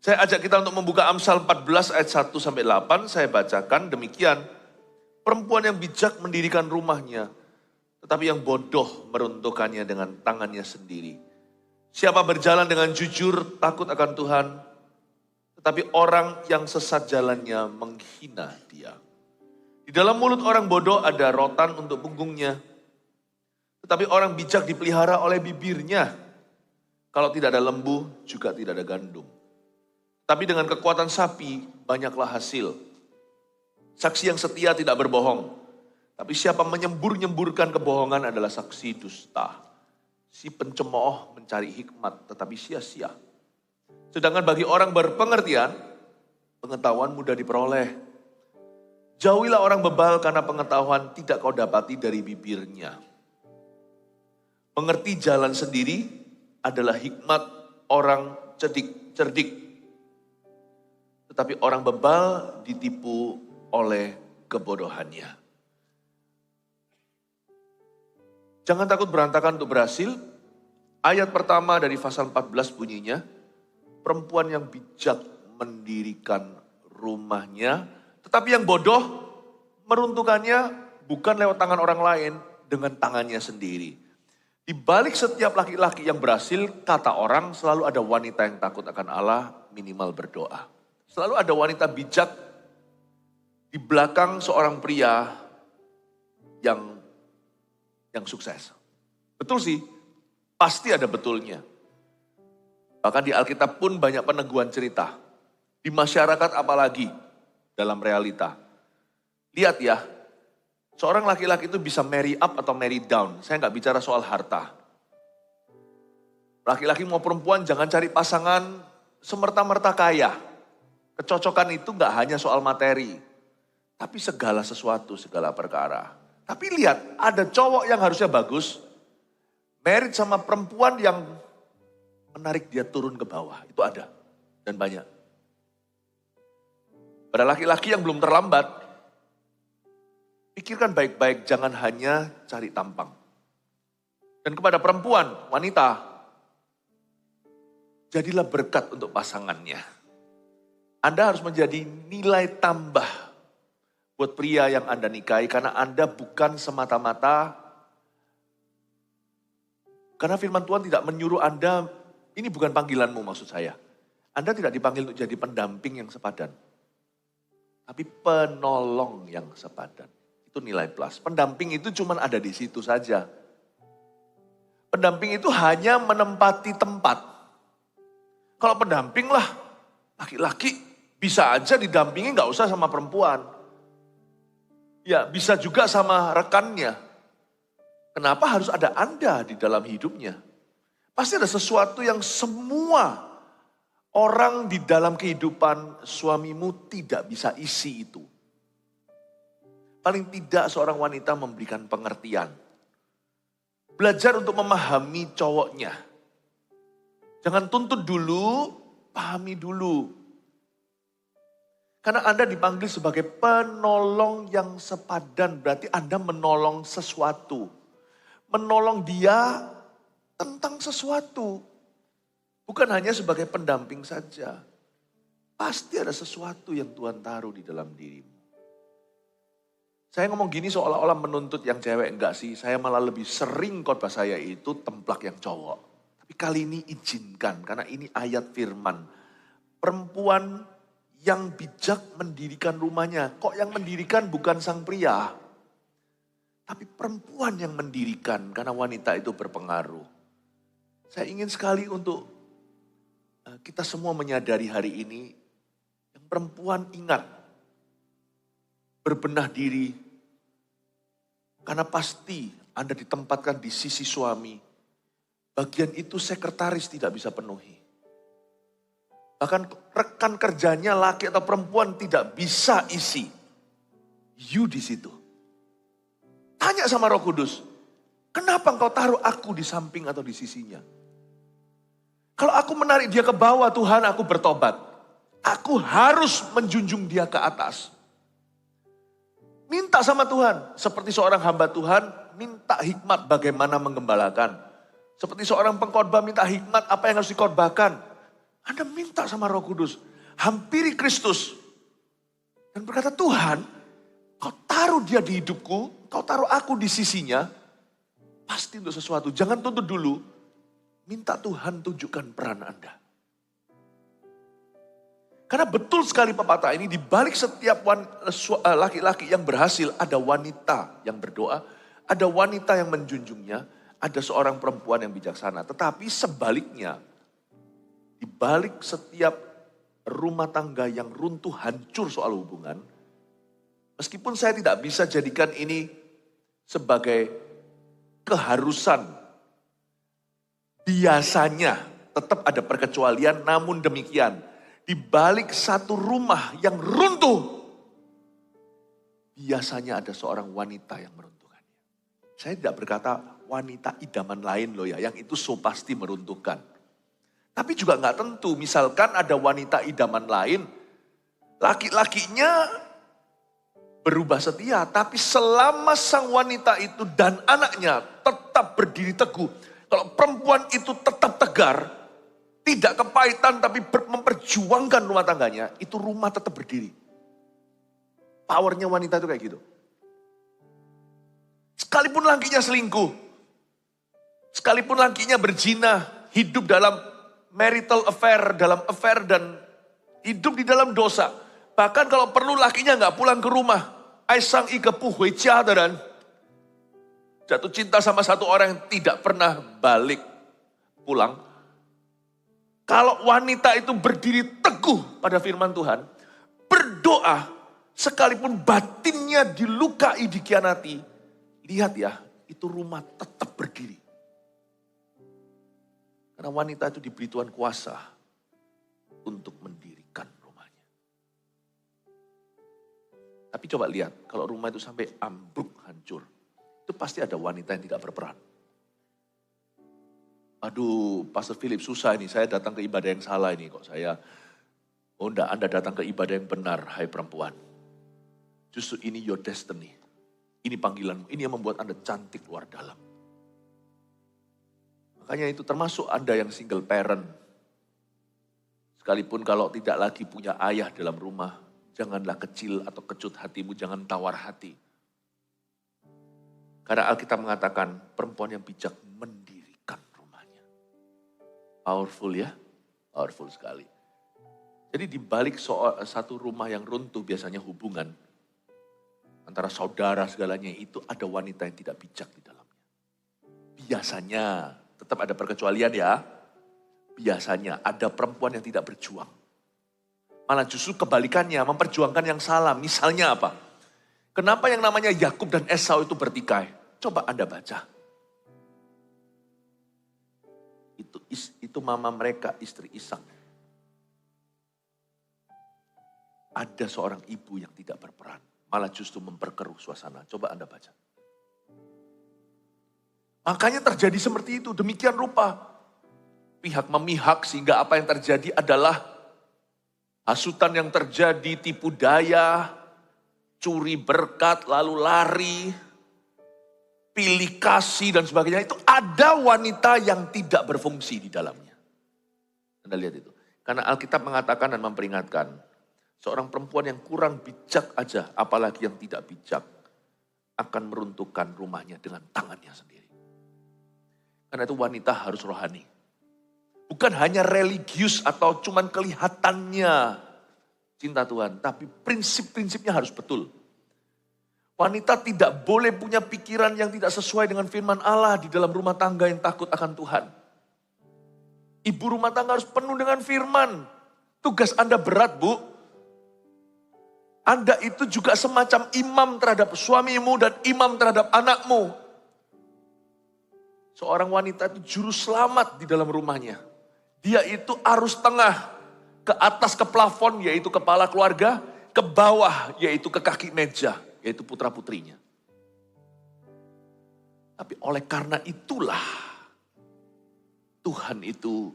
Saya ajak kita untuk membuka Amsal 14 ayat 1 sampai 8, saya bacakan demikian. Perempuan yang bijak mendirikan rumahnya, tetapi yang bodoh meruntuhkannya dengan tangannya sendiri. Siapa berjalan dengan jujur takut akan Tuhan, tetapi orang yang sesat jalannya menghina Dia. Di dalam mulut orang bodoh ada rotan untuk punggungnya, tetapi orang bijak dipelihara oleh bibirnya. Kalau tidak ada lembu, juga tidak ada gandum. Tapi dengan kekuatan sapi, banyaklah hasil. Saksi yang setia tidak berbohong. Tapi siapa menyembur-nyemburkan kebohongan adalah saksi dusta. Si pencemooh mencari hikmat, tetapi sia-sia. Sedangkan bagi orang berpengertian, pengetahuan mudah diperoleh. Jauhilah orang bebal karena pengetahuan tidak kau dapati dari bibirnya. Mengerti jalan sendiri adalah hikmat orang cerdik. Tetapi orang bebal ditipu oleh kebodohannya. Jangan takut berantakan untuk berhasil. Ayat pertama dari pasal 14 bunyinya, perempuan yang bijak mendirikan rumahnya, tetapi yang bodoh meruntuhkannya bukan lewat tangan orang lain, dengan tangannya sendiri. Di balik setiap laki-laki yang berhasil, kata orang selalu ada wanita yang takut akan Allah, minimal berdoa. Selalu ada wanita bijak di belakang seorang pria yang sukses. Betul sih, pasti ada betulnya. Bahkan di Alkitab pun banyak peneguhan cerita. Di masyarakat apalagi dalam realita. Lihat ya, seorang laki-laki itu bisa marry up atau marry down. Saya nggak bicara soal harta. Laki-laki mau perempuan jangan cari pasangan semerta-merta kaya. Kecocokan itu nggak hanya soal materi, tapi segala sesuatu, segala perkara. Tapi lihat, ada cowok yang harusnya bagus, married sama perempuan yang menarik dia turun ke bawah. Itu ada, dan banyak. Pada laki-laki yang belum terlambat, pikirkan baik-baik, jangan hanya cari tampang. Dan kepada perempuan, wanita, jadilah berkat untuk pasangannya. Anda harus menjadi nilai tambah buat pria yang Anda nikahi, karena Anda bukan semata-mata, karena firman Tuhan tidak menyuruh Anda, ini bukan panggilanmu maksud saya. Anda tidak dipanggil untuk jadi pendamping yang sepadan, tapi penolong yang sepadan. Itu nilai plus. Pendamping itu cuma ada di situ saja. Pendamping itu hanya menempati tempat. Kalau pendamping lah, laki-laki bisa aja didampingi nggak usah sama perempuan. Ya bisa juga sama rekannya. Kenapa harus ada Anda di dalam hidupnya? Pasti ada sesuatu yang semua orang di dalam kehidupan suamimu tidak bisa isi itu. Paling tidak seorang wanita memberikan pengertian. Belajar untuk memahami cowoknya. Jangan tuntut dulu, pahami dulu. Karena Anda dipanggil sebagai penolong yang sepadan, berarti Anda menolong sesuatu. Menolong dia tentang sesuatu. Bukan hanya sebagai pendamping saja. Pasti ada sesuatu yang Tuhan taruh di dalam dirimu. Saya ngomong gini seolah-olah menuntut yang cewek, enggak sih. Saya malah lebih sering khotbah saya itu templak yang cowok. Tapi kali ini izinkan, karena ini ayat firman. Perempuan yang bijak mendirikan rumahnya. Kok yang mendirikan bukan sang pria, tapi perempuan yang mendirikan, karena wanita itu berpengaruh. Saya ingin sekali untuk kita semua menyadari hari ini, yang perempuan ingat, berbenah diri, karena pasti Anda ditempatkan di sisi suami. Bagian itu sekretaris tidak bisa penuhi. Bahkan rekan kerjanya laki atau perempuan tidak bisa isi. You di situ. Tanya sama Roh Kudus, kenapa engkau taruh aku di samping atau di sisinya? Kalau aku menarik dia ke bawah, Tuhan, aku bertobat. Aku harus menjunjung dia ke atas. Minta sama Tuhan, seperti seorang hamba Tuhan, minta hikmat bagaimana menggembalakan. Seperti seorang pengkhotbah minta hikmat apa yang harus dikhotbahkan. Anda minta sama Roh Kudus, hampiri Kristus. Dan berkata, Tuhan, kau taruh dia di hidupku, kau taruh aku di sisinya, pasti untuk sesuatu. Jangan tuntut dulu, minta Tuhan tunjukkan peran Anda. Karena betul sekali pepatah ini, di balik setiap laki-laki yang berhasil, ada wanita yang berdoa, ada wanita yang menjunjungnya, ada seorang perempuan yang bijaksana. Tetapi sebaliknya, di balik setiap rumah tangga yang runtuh, hancur soal hubungan, meskipun saya tidak bisa jadikan ini sebagai keharusan, biasanya tetap ada perkecualian, namun demikian, di balik satu rumah yang runtuh, biasanya ada seorang wanita yang meruntuhkannya. Saya tidak berkata wanita idaman lain loh ya, yang itu so pasti meruntuhkan. Tapi juga nggak tentu, misalkan ada wanita idaman lain, laki-lakinya berubah setia, tapi selama sang wanita itu dan anaknya tetap berdiri teguh. Kalau perempuan itu tetap tegar, tidak kepahitan tapi memperjuangkan rumah tangganya, itu rumah tetap berdiri. Powernya wanita itu kayak gitu. Sekalipun lakinya selingkuh, sekalipun lakinya berzina, hidup dalam marital affair, dalam affair dan hidup di dalam dosa. Bahkan kalau perlu lakinya nggak pulang ke rumah, Aisang ike puhui dan jatuh cinta sama satu orang yang tidak pernah balik pulang. Kalau wanita itu berdiri teguh pada firman Tuhan, berdoa, sekalipun batinnya dilukai, dikhianati, lihat ya, itu rumah tetap berdiri. Karena wanita itu diberi Tuhan kuasa untuk mendirikan rumahnya. Tapi coba lihat, kalau rumah itu sampai ambruk, hancur, itu pasti ada wanita yang tidak berperan. Aduh, Pastor Philip susah ini, saya datang ke ibadah yang salah ini kok saya. Oh enggak, Anda datang ke ibadah yang benar, hai perempuan. Justru ini your destiny. Ini panggilanmu, ini yang membuat Anda cantik luar dalam. Makanya itu termasuk Anda yang single parent. Sekalipun kalau tidak lagi punya ayah dalam rumah, janganlah kecil atau kecut hatimu, jangan tawar hati. Karena Alkitab mengatakan perempuan yang bijak mendirikan. Powerful ya, powerful sekali. Jadi di balik satu rumah yang runtuh biasanya hubungan antara saudara segalanya itu ada wanita yang tidak bijak di dalamnya. Biasanya, tetap ada perkecualian ya. Biasanya ada perempuan yang tidak berjuang. Malah justru kebalikannya, memperjuangkan yang salah. Misalnya apa? Kenapa yang namanya Yakub dan Esau itu bertikai? Coba Anda baca. Itu mama mereka, istri Ishak. Ada seorang ibu yang tidak berperan, malah justru memperkeruh suasana. Coba Anda baca. Makanya terjadi seperti itu, demikian rupa. Pihak memihak sehingga apa yang terjadi adalah hasutan yang terjadi, tipu daya, curi berkat, lalu lari, pilih kasih dan sebagainya. Itu ada wanita yang tidak berfungsi di dalamnya. Anda lihat itu. Karena Alkitab mengatakan dan memperingatkan, seorang perempuan yang kurang bijak aja, apalagi yang tidak bijak, akan meruntuhkan rumahnya dengan tangannya sendiri. Karena itu wanita harus rohani. Bukan hanya religius atau cuman kelihatannya cinta Tuhan, tapi prinsip-prinsipnya harus betul. Wanita tidak boleh punya pikiran yang tidak sesuai dengan firman Allah di dalam rumah tangga yang takut akan Tuhan. Ibu rumah tangga harus penuh dengan firman. Tugas Anda berat, Bu. Anda itu juga semacam imam terhadap suamimu dan imam terhadap anakmu. Seorang wanita itu juru selamat di dalam rumahnya. Dia itu arus tengah, ke atas ke plafon yaitu kepala keluarga, ke bawah yaitu ke kaki meja, yaitu putra-putrinya. Tapi oleh karena itulah Tuhan itu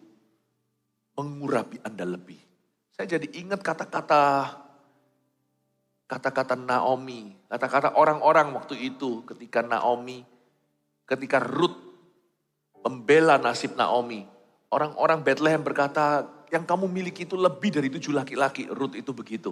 mengurapi Anda lebih. Saya jadi ingat kata-kata Naomi, kata-kata orang-orang waktu itu ketika Ruth membela nasib Naomi. Orang-orang Bethlehem berkata, yang kamu miliki itu lebih dari 7 laki-laki. Ruth itu begitu.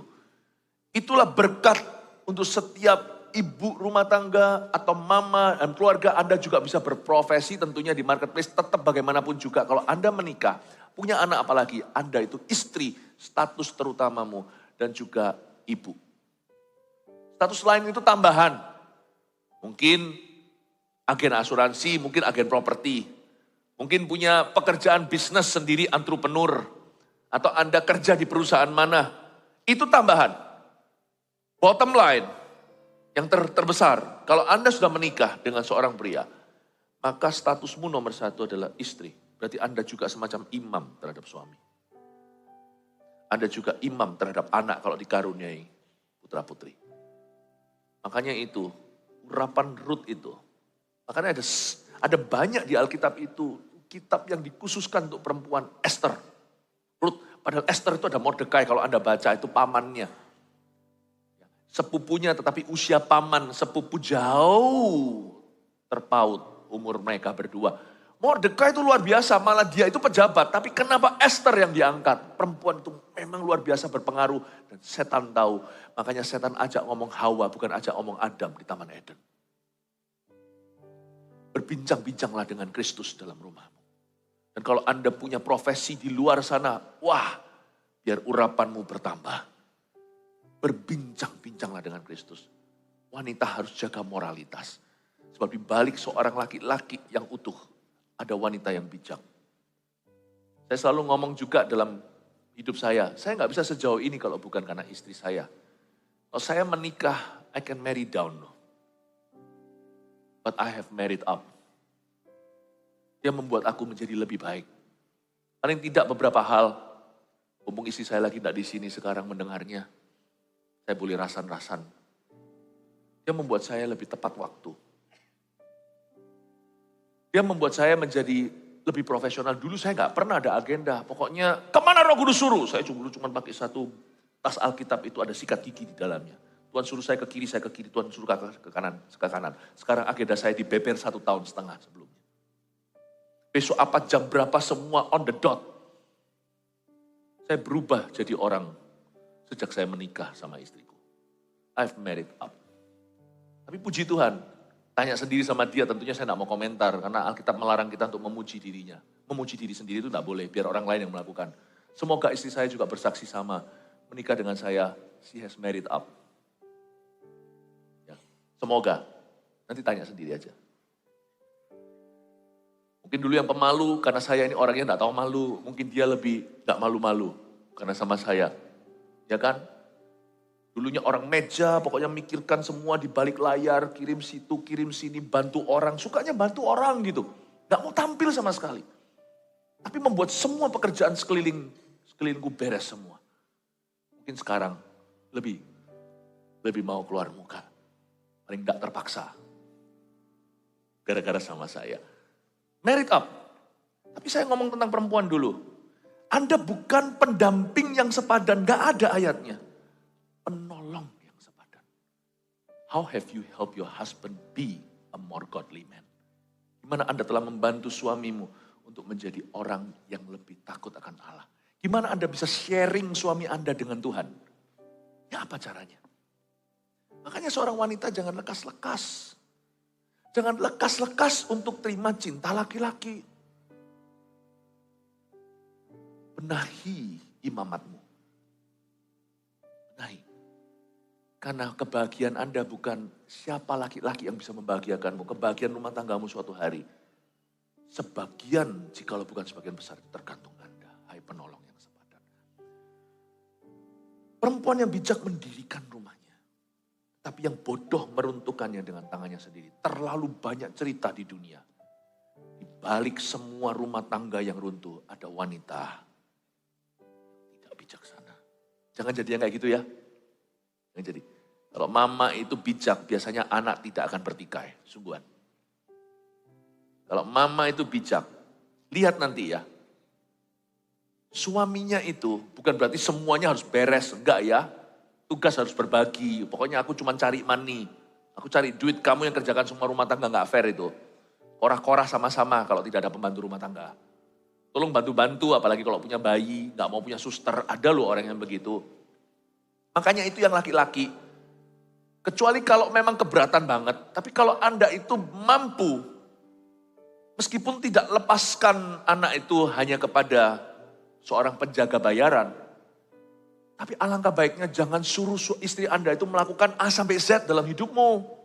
Itulah berkat untuk setiap ibu rumah tangga atau mama dan keluarga Anda juga bisa berprofesi tentunya di marketplace. Tetap bagaimanapun juga kalau Anda menikah, punya anak apalagi, Anda itu istri, status terutamamu dan juga ibu. Status lain itu tambahan. Mungkin agen asuransi, mungkin agen properti. Mungkin punya pekerjaan bisnis sendiri, entrepreneur. Atau Anda kerja di perusahaan mana. Itu tambahan. Bottom line, yang terbesar, kalau Anda sudah menikah dengan seorang pria, maka statusmu nomor 1 adalah istri. Berarti Anda juga semacam imam terhadap suami. Anda juga imam terhadap anak kalau dikaruniai putra-putri. Makanya itu, urapan Ruth itu. Makanya ada banyak di Alkitab itu, kitab yang dikhususkan untuk perempuan. Esther, Ruth, padahal Esther itu ada Mordekai, kalau Anda baca itu pamannya. Sepupunya tetapi usia paman, sepupu jauh terpaut umur mereka berdua. Mordekai itu luar biasa, malah dia itu pejabat. Tapi kenapa Esther yang diangkat? Perempuan itu memang luar biasa berpengaruh. Dan setan tahu, makanya setan ajak ngomong Hawa, bukan ajak ngomong Adam di Taman Eden. Berbincang-bincanglah dengan Kristus dalam rumahmu. Dan kalau Anda punya profesi di luar sana, wah, biar urapanmu bertambah. Berbincang-bincanglah dengan Kristus. Wanita harus jaga moralitas. Sebab di balik seorang laki-laki yang utuh, ada wanita yang bijak. Saya selalu ngomong juga dalam hidup saya nggak bisa sejauh ini kalau bukan karena istri saya. Kalau saya menikah, I can marry down. But I have married up. Dia membuat aku menjadi lebih baik. Paling tidak beberapa hal, mumpung istri saya lagi tidak di sini sekarang mendengarnya, saya boleh rasan-rasan. Dia membuat saya lebih tepat waktu. Dia membuat saya menjadi lebih profesional. Dulu saya nggak pernah ada agenda. Pokoknya kemana Roh Kudus suruh. Saya cuma pakai satu tas Alkitab itu ada sikat gigi di dalamnya. Tuhan suruh saya ke kiri, saya ke kiri. Tuhan suruh ke kanan. Sekarang agenda saya dibeber 1,5 tahun sebelumnya. Besok apa, jam berapa, semua on the dot. Saya berubah jadi orang sejak saya menikah sama istriku. I've married up. Tapi puji Tuhan, tanya sendiri sama dia, tentunya saya tidak mau komentar. Karena Alkitab melarang kita untuk memuji dirinya. Memuji diri sendiri itu tidak boleh, biar orang lain yang melakukan. Semoga istri saya juga bersaksi sama. Menikah dengan saya, she has married up. Ya, semoga. Nanti tanya sendiri aja. Mungkin dulu yang pemalu, karena saya ini orangnya tidak tahu malu. Mungkin dia lebih tidak malu-malu, karena sama saya. Ya kan? Dulunya orang meja, pokoknya mikirkan semua di balik layar, kirim situ, kirim sini, bantu orang. Sukanya bantu orang gitu. Gak mau tampil sama sekali. Tapi membuat semua pekerjaan sekelilingku beres semua. Mungkin sekarang lebih mau keluar muka. Paling gak terpaksa. Gara-gara sama saya. Married up. Tapi saya ngomong tentang perempuan dulu. Anda bukan pendamping yang sepadan, gak ada ayatnya. Penolong yang sepadan. How have you helped your husband be a more godly man? Gimana Anda telah membantu suamimu untuk menjadi orang yang lebih takut akan Allah? Gimana Anda bisa sharing suami Anda dengan Tuhan? Ya apa caranya? Makanya seorang wanita jangan lekas-lekas. Jangan lekas-lekas untuk terima cinta laki-laki. Benahi imamatmu. Benahi. Karena kebahagiaan Anda bukan siapa laki-laki yang bisa membahagiakanmu. Kebahagiaan rumah tanggamu suatu hari. Sebagian, jikalau bukan sebagian besar, tergantung Anda. Hai penolong yang sepadan. Perempuan yang bijak mendirikan rumahnya. Tapi yang bodoh meruntuhkannya dengan tangannya sendiri. Terlalu banyak cerita di dunia. Di balik semua rumah tangga yang runtuh, ada wanita bijaksana. Jangan jadi yang kayak gitu ya. Jangan jadi. Kalau mama itu bijak, biasanya anak tidak akan bertikai. Sungguhan. Kalau mama itu bijak, lihat nanti ya. Suaminya itu bukan berarti semuanya harus beres. Enggak ya. Tugas harus berbagi. Pokoknya aku cuma cari money. Aku cari duit, kamu yang kerjakan semua rumah tangga. Enggak fair itu. Korah-korah sama-sama kalau tidak ada pembantu rumah tangga. Tolong bantu-bantu, apalagi kalau punya bayi, nggak mau punya suster, ada loh orang yang begitu. Makanya itu yang laki-laki, kecuali kalau memang keberatan banget, tapi kalau Anda itu mampu, meskipun tidak lepaskan anak itu hanya kepada seorang penjaga bayaran, tapi alangkah baiknya jangan suruh istri Anda itu melakukan A sampai Z dalam hidupmu.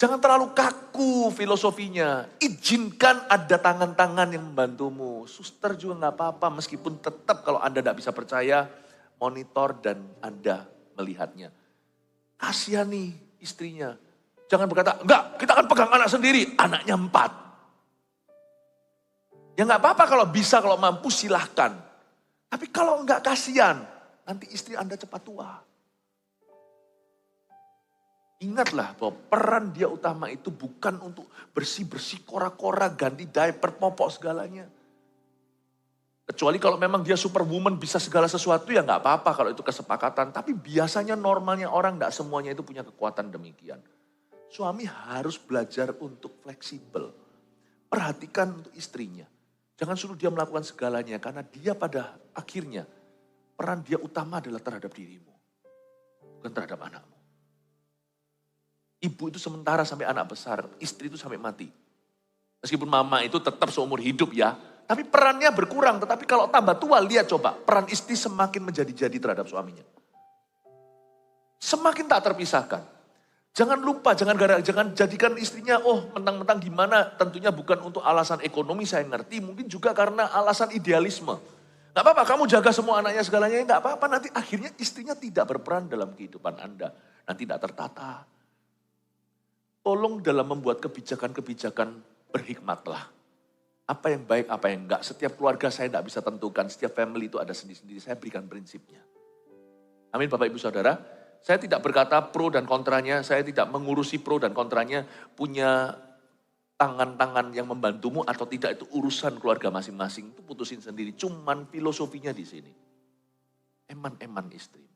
Jangan terlalu kaku filosofinya. Izinkan ada tangan-tangan yang membantumu. Suster juga nggak apa-apa, meskipun tetap kalau Anda tidak bisa percaya, monitor dan Anda melihatnya. Kasihani istrinya. Jangan berkata, enggak, kita akan pegang anak sendiri. Anaknya 4. Ya nggak apa-apa kalau bisa, kalau mampu silahkan. Tapi kalau enggak kasihan, nanti istri Anda cepat tua. Ingatlah bahwa peran dia utama itu bukan untuk bersih-bersih kora-kora, ganti diaper, popok segalanya. Kecuali kalau memang dia superwoman bisa segala sesuatu ya nggak apa-apa kalau itu kesepakatan. Tapi biasanya normalnya orang nggak semuanya itu punya kekuatan demikian. Suami harus belajar untuk fleksibel. Perhatikan untuk istrinya. Jangan suruh dia melakukan segalanya karena dia pada akhirnya peran dia utama adalah terhadap dirimu. Bukan terhadap anakmu. Ibu itu sementara sampai anak besar, istri itu sampai mati. Meskipun mama itu tetap seumur hidup ya, tapi perannya berkurang. Tetapi kalau tambah tua, lihat coba, peran istri semakin menjadi-jadi terhadap suaminya. Semakin tak terpisahkan. Jangan lupa, jangan jadikan istrinya, mentang-mentang gimana, tentunya bukan untuk alasan ekonomi saya ngerti, mungkin juga karena alasan idealisme. Gak apa-apa, kamu jaga semua anaknya segalanya, gak apa-apa, nanti akhirnya istrinya tidak berperan dalam kehidupan Anda. Nanti tidak tertata. Tolong dalam membuat kebijakan-kebijakan berhikmatlah. Apa yang baik, apa yang enggak. Setiap keluarga saya tidak bisa tentukan. Setiap family itu ada sendiri-sendiri. Saya berikan prinsipnya. Amin Bapak Ibu Saudara. Saya tidak berkata pro dan kontranya. Saya tidak mengurusi pro dan kontranya. Punya tangan-tangan yang membantumu atau tidak itu urusan keluarga masing-masing. Itu putusin sendiri. Cuman filosofinya di sini. Eman-eman istrimu.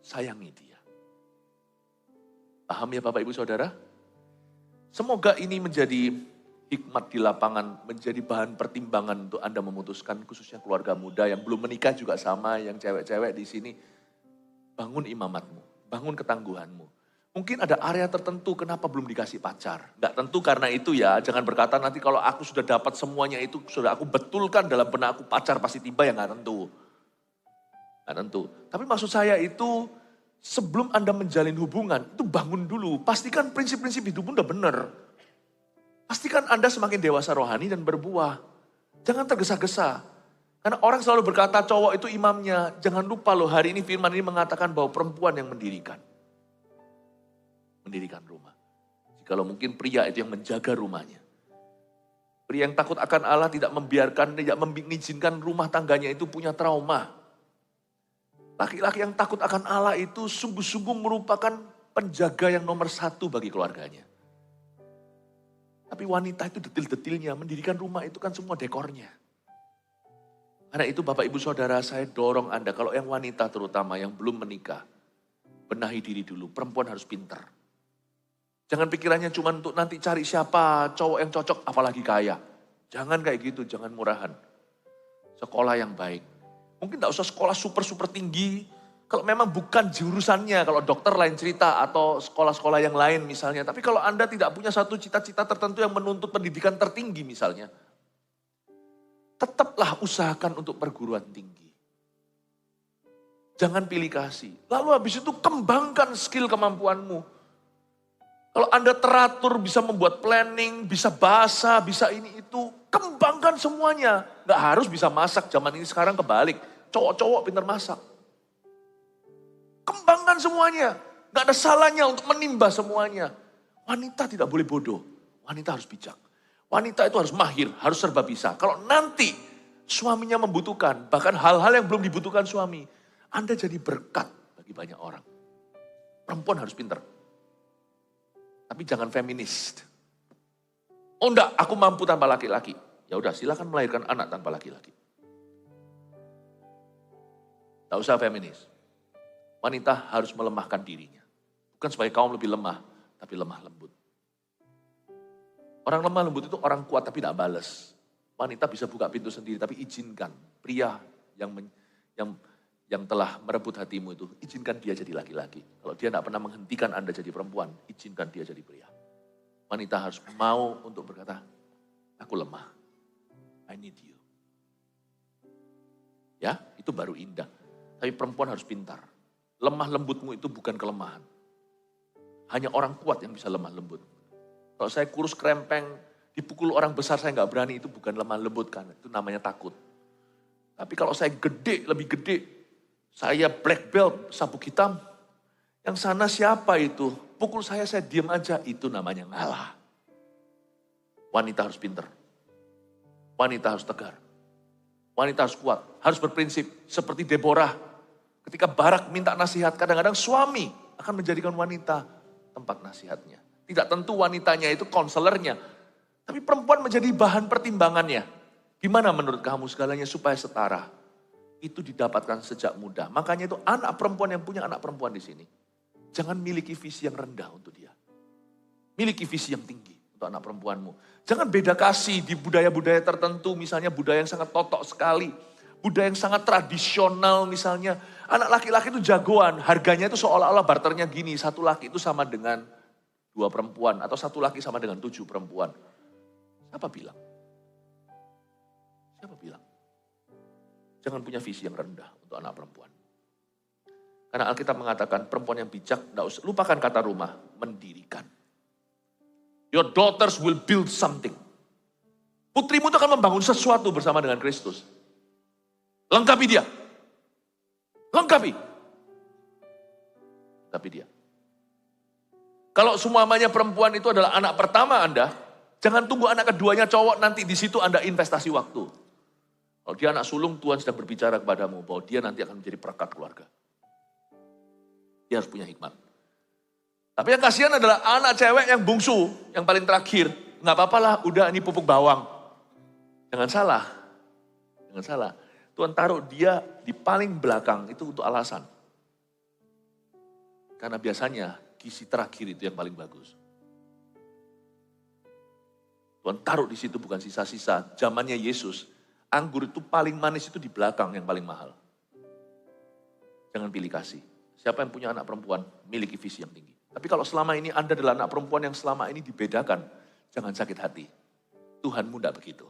Sayangi dia. Paham ya Bapak Ibu Saudara? Semoga ini menjadi hikmat di lapangan, menjadi bahan pertimbangan untuk Anda memutuskan, khususnya keluarga muda yang belum menikah juga sama, yang cewek-cewek di sini. Bangun imamatmu, bangun ketangguhanmu. Mungkin ada area tertentu kenapa belum dikasih pacar. Gak tentu karena itu ya, jangan berkata nanti kalau aku sudah dapat semuanya itu, sudah aku betulkan dalam benak aku pacar pasti tiba, ya gak tentu. Gak tentu. Tapi maksud saya itu, sebelum Anda menjalin hubungan, itu bangun dulu. Pastikan prinsip-prinsip hidupmu udah benar. Pastikan Anda semakin dewasa rohani dan berbuah. Jangan tergesa-gesa. Karena orang selalu berkata cowok itu imamnya. Jangan lupa loh, hari ini firman ini mengatakan bahwa perempuan yang mendirikan. Mendirikan rumah. Jikalau mungkin pria itu yang menjaga rumahnya. Pria yang takut akan Allah tidak mengizinkan rumah tangganya itu punya trauma. Laki-laki yang takut akan Allah itu sungguh-sungguh merupakan penjaga yang nomor 1 bagi keluarganya. Tapi wanita itu detil-detilnya, mendirikan rumah itu kan semua dekornya. Karena itu Bapak Ibu Saudara, saya dorong Anda, kalau yang wanita terutama yang belum menikah, benahi diri dulu, perempuan harus pintar. Jangan pikirannya cuma untuk nanti cari siapa cowok yang cocok, apalagi kaya. Jangan kayak gitu, jangan murahan. Sekolah yang baik. Mungkin tidak usah sekolah super-super tinggi. Kalau memang bukan jurusannya, kalau dokter lain cerita atau sekolah-sekolah yang lain misalnya. Tapi kalau Anda tidak punya satu cita-cita tertentu yang menuntut pendidikan tertinggi misalnya. Tetaplah usahakan untuk perguruan tinggi. Jangan pilih kasih. Lalu habis itu kembangkan skill kemampuanmu. Kalau Anda teratur bisa membuat planning, bisa bahasa, bisa ini itu. Kembangkan semuanya. Gak harus bisa masak, zaman ini sekarang kebalik. Cowok-cowok pintar masak. Kembangkan semuanya. Gak ada salahnya untuk menimba semuanya. Wanita tidak boleh bodoh. Wanita harus bijak. Wanita itu harus mahir, harus serba bisa. Kalau nanti suaminya membutuhkan, bahkan hal-hal yang belum dibutuhkan suami, Anda jadi berkat bagi banyak orang. Perempuan harus pintar. Tapi jangan feminis. Oh enggak, aku mampu tanpa laki-laki. Ya udah, silakan melahirkan anak tanpa laki-laki. Tak usah feminis. Wanita harus melemahkan dirinya. Bukan supaya kaum lebih lemah, tapi lemah lembut. Orang lemah lembut itu orang kuat tapi tidak balas. Wanita bisa buka pintu sendiri tapi izinkan pria yang telah merebut hatimu itu, izinkan dia jadi laki-laki. Kalau dia tidak pernah menghentikan Anda jadi perempuan, izinkan dia jadi pria. Wanita harus mau untuk berkata, aku lemah, I need you. Ya, itu baru indah. Tapi perempuan harus pintar. Lemah lembutmu itu bukan kelemahan. Hanya orang kuat yang bisa lemah lembut. Kalau saya kurus krempeng, dipukul orang besar saya nggak berani, itu bukan lemah lembut kan, itu namanya takut. Tapi kalau saya gede, lebih gede, saya black belt, sabuk hitam, yang sana siapa itu? Pukul saya diam aja, itu namanya ngalah. Wanita harus pintar. Wanita harus tegar. Wanita harus kuat, harus berprinsip. Seperti Deborah, ketika Barak minta nasihat, kadang-kadang suami akan menjadikan wanita tempat nasihatnya. Tidak tentu wanitanya itu konselernya, tapi perempuan menjadi bahan pertimbangannya. Gimana menurut kamu segalanya supaya setara? Itu didapatkan sejak muda. Makanya itu anak perempuan yang punya anak perempuan di sini, jangan miliki visi yang rendah untuk dia. Miliki visi yang tinggi untuk anak perempuanmu. Jangan beda kasih di budaya-budaya tertentu, misalnya budaya yang sangat totok sekali. Budaya yang sangat tradisional misalnya. Anak laki-laki itu jagoan, harganya itu seolah-olah barternya gini. Satu laki itu sama dengan 2 perempuan, atau satu laki sama dengan 7 perempuan. Siapa bilang? Siapa bilang? Jangan punya visi yang rendah untuk anak perempuan. Karena Alkitab mengatakan perempuan yang bijak, lupakan kata rumah, mendirikan. Your daughters will build something. Putrimu itu akan membangun sesuatu bersama dengan Kristus. Lengkapi dia. Lengkapi. Lengkapi dia. Kalau semuanya perempuan itu adalah anak pertama Anda, jangan tunggu anak keduanya cowok, nanti di situ Anda investasi waktu. Kalau dia anak sulung, Tuhan sedang berbicara kepadamu bahwa dia nanti akan menjadi perekat keluarga. Dia harus punya hikmat. Tapi yang kasihan adalah anak cewek yang bungsu, yang paling terakhir. Nggak apa-apa lah, udah ini pupuk bawang. Jangan salah. Jangan salah. Tuhan taruh dia di paling belakang itu untuk alasan. Karena biasanya gizi terakhir itu yang paling bagus. Tuhan taruh di situ bukan sisa-sisa. Zamannya Yesus, anggur itu paling manis itu di belakang yang paling mahal. Jangan pilih kasih. Siapa yang punya anak perempuan, miliki visi yang tinggi. Tapi kalau selama ini Anda adalah anak perempuan yang selama ini dibedakan, jangan sakit hati. Tuhanmu tidak begitu.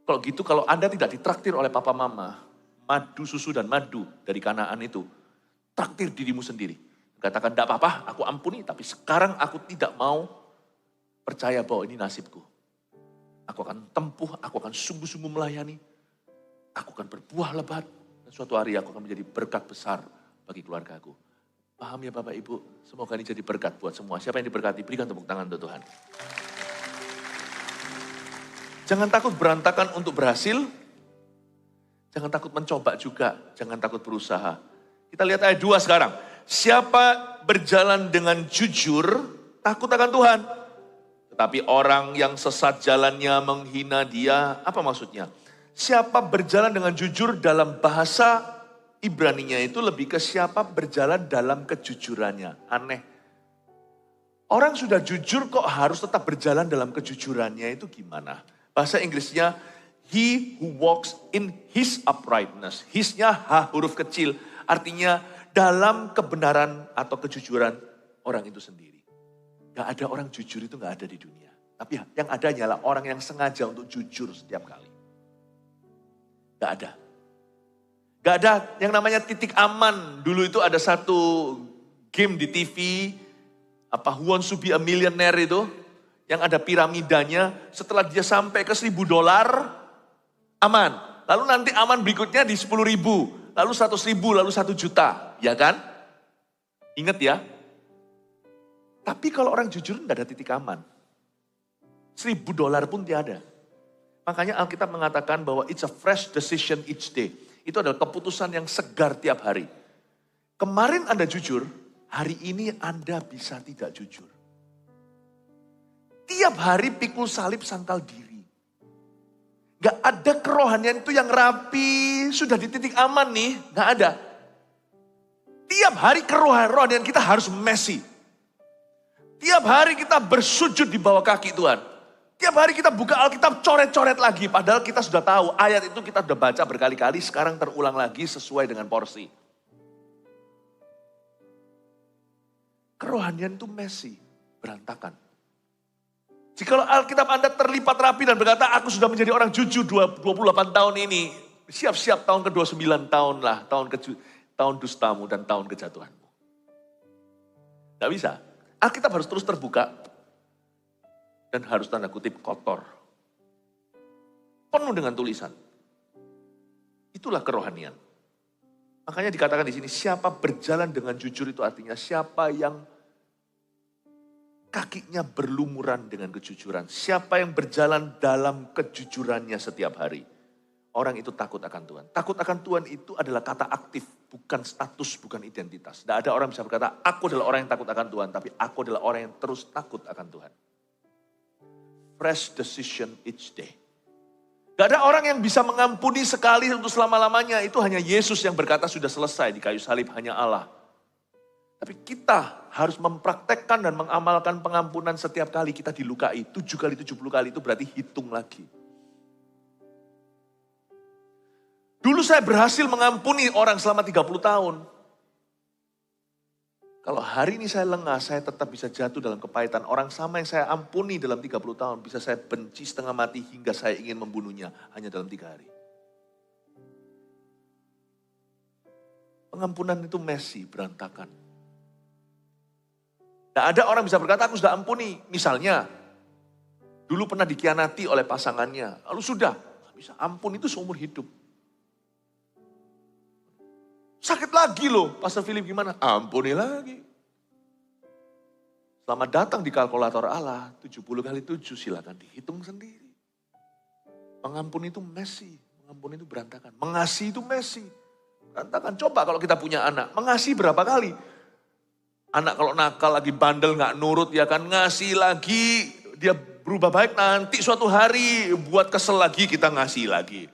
Kalau gitu, kalau Anda tidak ditraktir oleh papa mama, madu, susu dan madu dari Kanaan itu, traktir dirimu sendiri. Katakan, tidak apa-apa, aku ampuni, tapi sekarang aku tidak mau percaya bahwa ini nasibku. Aku akan tempuh, aku akan sungguh-sungguh melayani, aku akan berbuah lebat, dan suatu hari aku akan menjadi berkat besar bagi keluarga aku. Paham ya Bapak Ibu? Semoga ini jadi berkat buat semua. Siapa yang diberkati, berikan tepuk tangan untuk Tuhan. Jangan takut berantakan untuk berhasil, jangan takut mencoba juga, jangan takut berusaha. Kita lihat ayat 2 sekarang. Siapa berjalan dengan jujur, takut akan Tuhan. Tetapi orang yang sesat jalannya menghina dia, apa maksudnya? Siapa berjalan dengan jujur dalam bahasa Ibraninya itu lebih ke siapa berjalan dalam kejujurannya. Aneh. Orang sudah jujur kok harus tetap berjalan dalam kejujurannya itu gimana? Bahasa Inggrisnya, he who walks in his uprightness. His-nya H huruf kecil, artinya dalam kebenaran atau kejujuran orang itu sendiri. Gak ada orang jujur itu gak ada di dunia. Tapi yang ada hanyalah orang yang sengaja untuk jujur setiap kali. Gak ada. Gak ada yang namanya titik aman. Dulu itu ada satu game di TV, Who Wants to be a Millionaire itu, yang ada piramidanya, setelah dia sampai ke $1.000, aman. Lalu nanti aman berikutnya di 10.000, lalu 100.000, lalu 1 juta, ya kan? Ingat ya. Tapi kalau orang jujur nggak ada titik aman. $1.000 pun tiada. Makanya Alkitab mengatakan bahwa it's a fresh decision each day. Itu adalah keputusan yang segar tiap hari. Kemarin Anda jujur, hari ini Anda bisa tidak jujur. Tiap hari pikul salib sangkal diri. Gak ada kerohanian itu yang rapi, sudah di titik aman nih, gak ada. Tiap hari kerohanian kita harus messy. Tiap hari kita bersujud di bawah kaki Tuhan. Tiap hari kita buka Alkitab coret-coret lagi. Padahal kita sudah tahu ayat itu kita sudah baca berkali-kali. Sekarang terulang lagi sesuai dengan porsi. Kerohanian itu messy, berantakan. Jika Alkitab Anda terlipat rapi dan berkata, aku sudah menjadi orang jujur 28 tahun ini. Siap-siap tahun ke-29 tahun lah. Tahun dustamu dan tahun kejatuhanmu. Gak bisa. Alkitab harus terus terbuka. Dan harus tanda kutip kotor. Penuh dengan tulisan. Itulah kerohanian. Makanya dikatakan di sini, siapa berjalan dengan jujur itu artinya siapa yang kakinya berlumuran dengan kejujuran. Siapa yang berjalan dalam kejujurannya setiap hari. Orang itu takut akan Tuhan. Takut akan Tuhan itu adalah kata aktif, bukan status, bukan identitas. Tidak ada orang bisa berkata, aku adalah orang yang takut akan Tuhan, tapi aku adalah orang yang terus takut akan Tuhan. Fresh decision each day. Gak ada orang yang bisa mengampuni sekali untuk selama-lamanya. Itu hanya Yesus yang berkata sudah selesai di kayu salib, hanya Allah. Tapi kita harus mempraktekkan dan mengamalkan pengampunan setiap kali kita dilukai. 7 kali 70 kali itu berarti hitung lagi. Dulu saya berhasil mengampuni orang selama 30 tahun. Kalau hari ini saya lengah, saya tetap bisa jatuh dalam kepahitan. Orang sama yang saya ampuni dalam 30 tahun, bisa saya benci setengah mati hingga saya ingin membunuhnya hanya dalam 3 hari. Pengampunan itu messy, berantakan. Tidak ada orang bisa berkata, aku sudah ampuni. Misalnya, dulu pernah dikhianati oleh pasangannya. Lalu sudah, gak bisa. Ampun itu seumur hidup. Sakit lagi loh, Pastor Philip gimana? Ampuni lagi. Selamat datang di kalkulator Allah, 70 kali 7 silakan dihitung sendiri. Mengampuni itu messy, mengampuni itu berantakan. Mengasihi itu messy, berantakan. Coba kalau kita punya anak, mengasihi berapa kali? Anak kalau nakal lagi bandel gak nurut ya kan, ngasih lagi. Dia berubah baik nanti suatu hari buat kesel lagi kita ngasih lagi.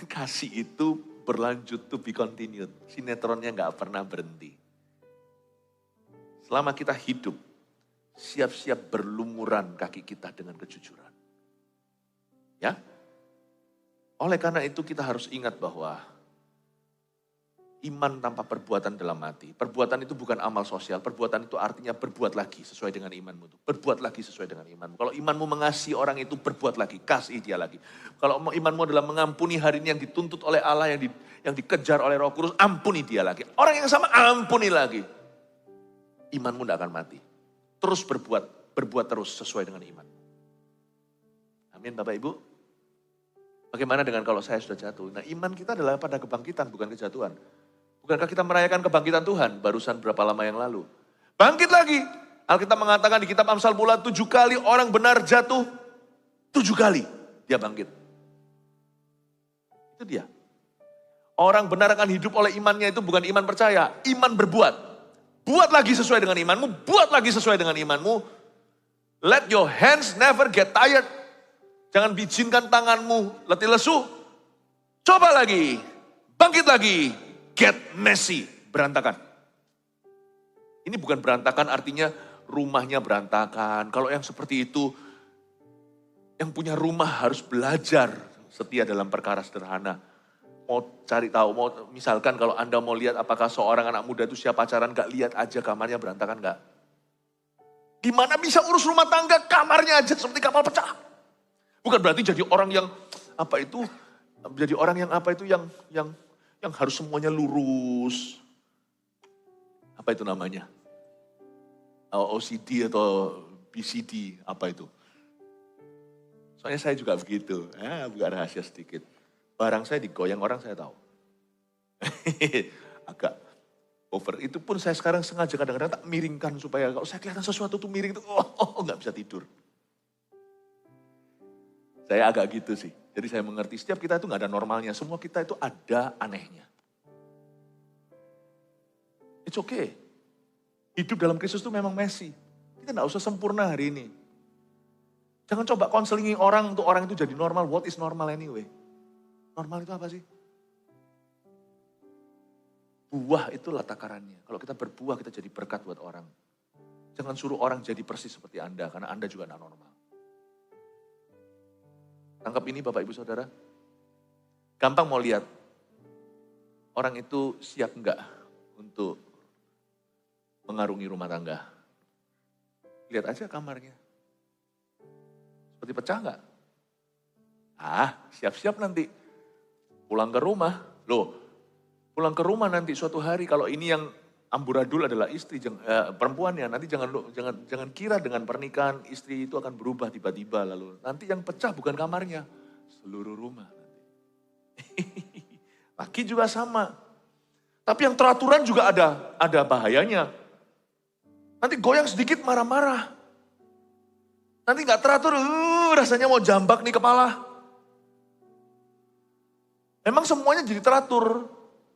Kasih itu berlanjut to be continued. Sinetronnya gak pernah berhenti. Selama kita hidup, siap-siap berlumuran kaki kita dengan kejujuran. Ya. Oleh karena itu kita harus ingat bahwa iman tanpa perbuatan dalam hati. Perbuatan itu bukan amal sosial. Perbuatan itu artinya berbuat lagi sesuai dengan imanmu. Berbuat lagi sesuai dengan imanmu. Kalau imanmu mengasihi orang itu, berbuat lagi. Kasih dia lagi. Kalau imanmu adalah mengampuni hari ini yang dituntut oleh Allah, yang dikejar oleh Roh Kudus, ampuni dia lagi. Orang yang sama, ampuni lagi. Imanmu tidak akan mati. Terus berbuat terus sesuai dengan iman. Amin Bapak Ibu. Bagaimana dengan kalau saya sudah jatuh? Nah iman kita adalah pada kebangkitan, bukan kejatuhan. Bukankah kita merayakan kebangkitan Tuhan barusan berapa lama yang lalu? Bangkit lagi. Alkitab mengatakan di kitab Amsal pula 7 kali orang benar jatuh, 7 kali dia bangkit. Itu dia. Orang benar akan hidup oleh imannya itu bukan iman percaya, iman berbuat. Buat lagi sesuai dengan imanmu, buat lagi sesuai dengan imanmu. Let your hands never get tired. Jangan bicinkan tanganmu letih lesu. Coba lagi, bangkit lagi. Get messy, berantakan. Ini bukan berantakan artinya rumahnya berantakan. Kalau yang seperti itu, yang punya rumah harus belajar setia dalam perkara sederhana. Mau cari tahu, misalkan kalau Anda mau lihat apakah seorang anak muda itu siap pacaran, gak lihat aja kamarnya berantakan gak? Gimana bisa urus rumah tangga, kamarnya aja seperti kapal pecah. Bukan berarti jadi orang yang yang harus semuanya lurus. Apa itu namanya? OCD atau BCD, apa itu? Soalnya saya juga begitu. Bukan rahasia sedikit. Barang saya digoyang orang saya tahu. Agak over. Itu pun saya sekarang sengaja kadang-kadang tak miringkan supaya kalau saya kelihatan sesuatu tuh miring itu, nggak bisa tidur. Saya agak gitu sih. Jadi saya mengerti setiap kita itu gak ada normalnya. Semua kita itu ada anehnya. It's okay. Hidup dalam Kristus itu memang messy. Kita gak usah sempurna hari ini. Jangan coba konselingi orang untuk orang itu jadi normal. What is normal anyway? Normal itu apa sih? Buah itulah takarannya. Kalau kita berbuah kita jadi berkat buat orang. Jangan suruh orang jadi persis seperti Anda, karena Anda juga tidak normal. Tangkap ini Bapak Ibu Saudara. Gampang mau lihat, orang itu siap enggak untuk mengarungi rumah tangga. Lihat aja kamarnya. Seperti pecah enggak? Siap-siap nanti. Pulang ke rumah. Pulang ke rumah nanti suatu hari, kalau ini yang amburadul adalah istri, perempuannya, nanti jangan kira dengan pernikahan istri itu akan berubah tiba-tiba lalu. Nanti yang pecah bukan kamarnya, seluruh rumah. Laki juga sama. Tapi yang teraturan juga ada bahayanya. Nanti goyang sedikit marah-marah. Nanti nggak teratur, rasanya mau jambak nih kepala. Memang semuanya jadi teratur.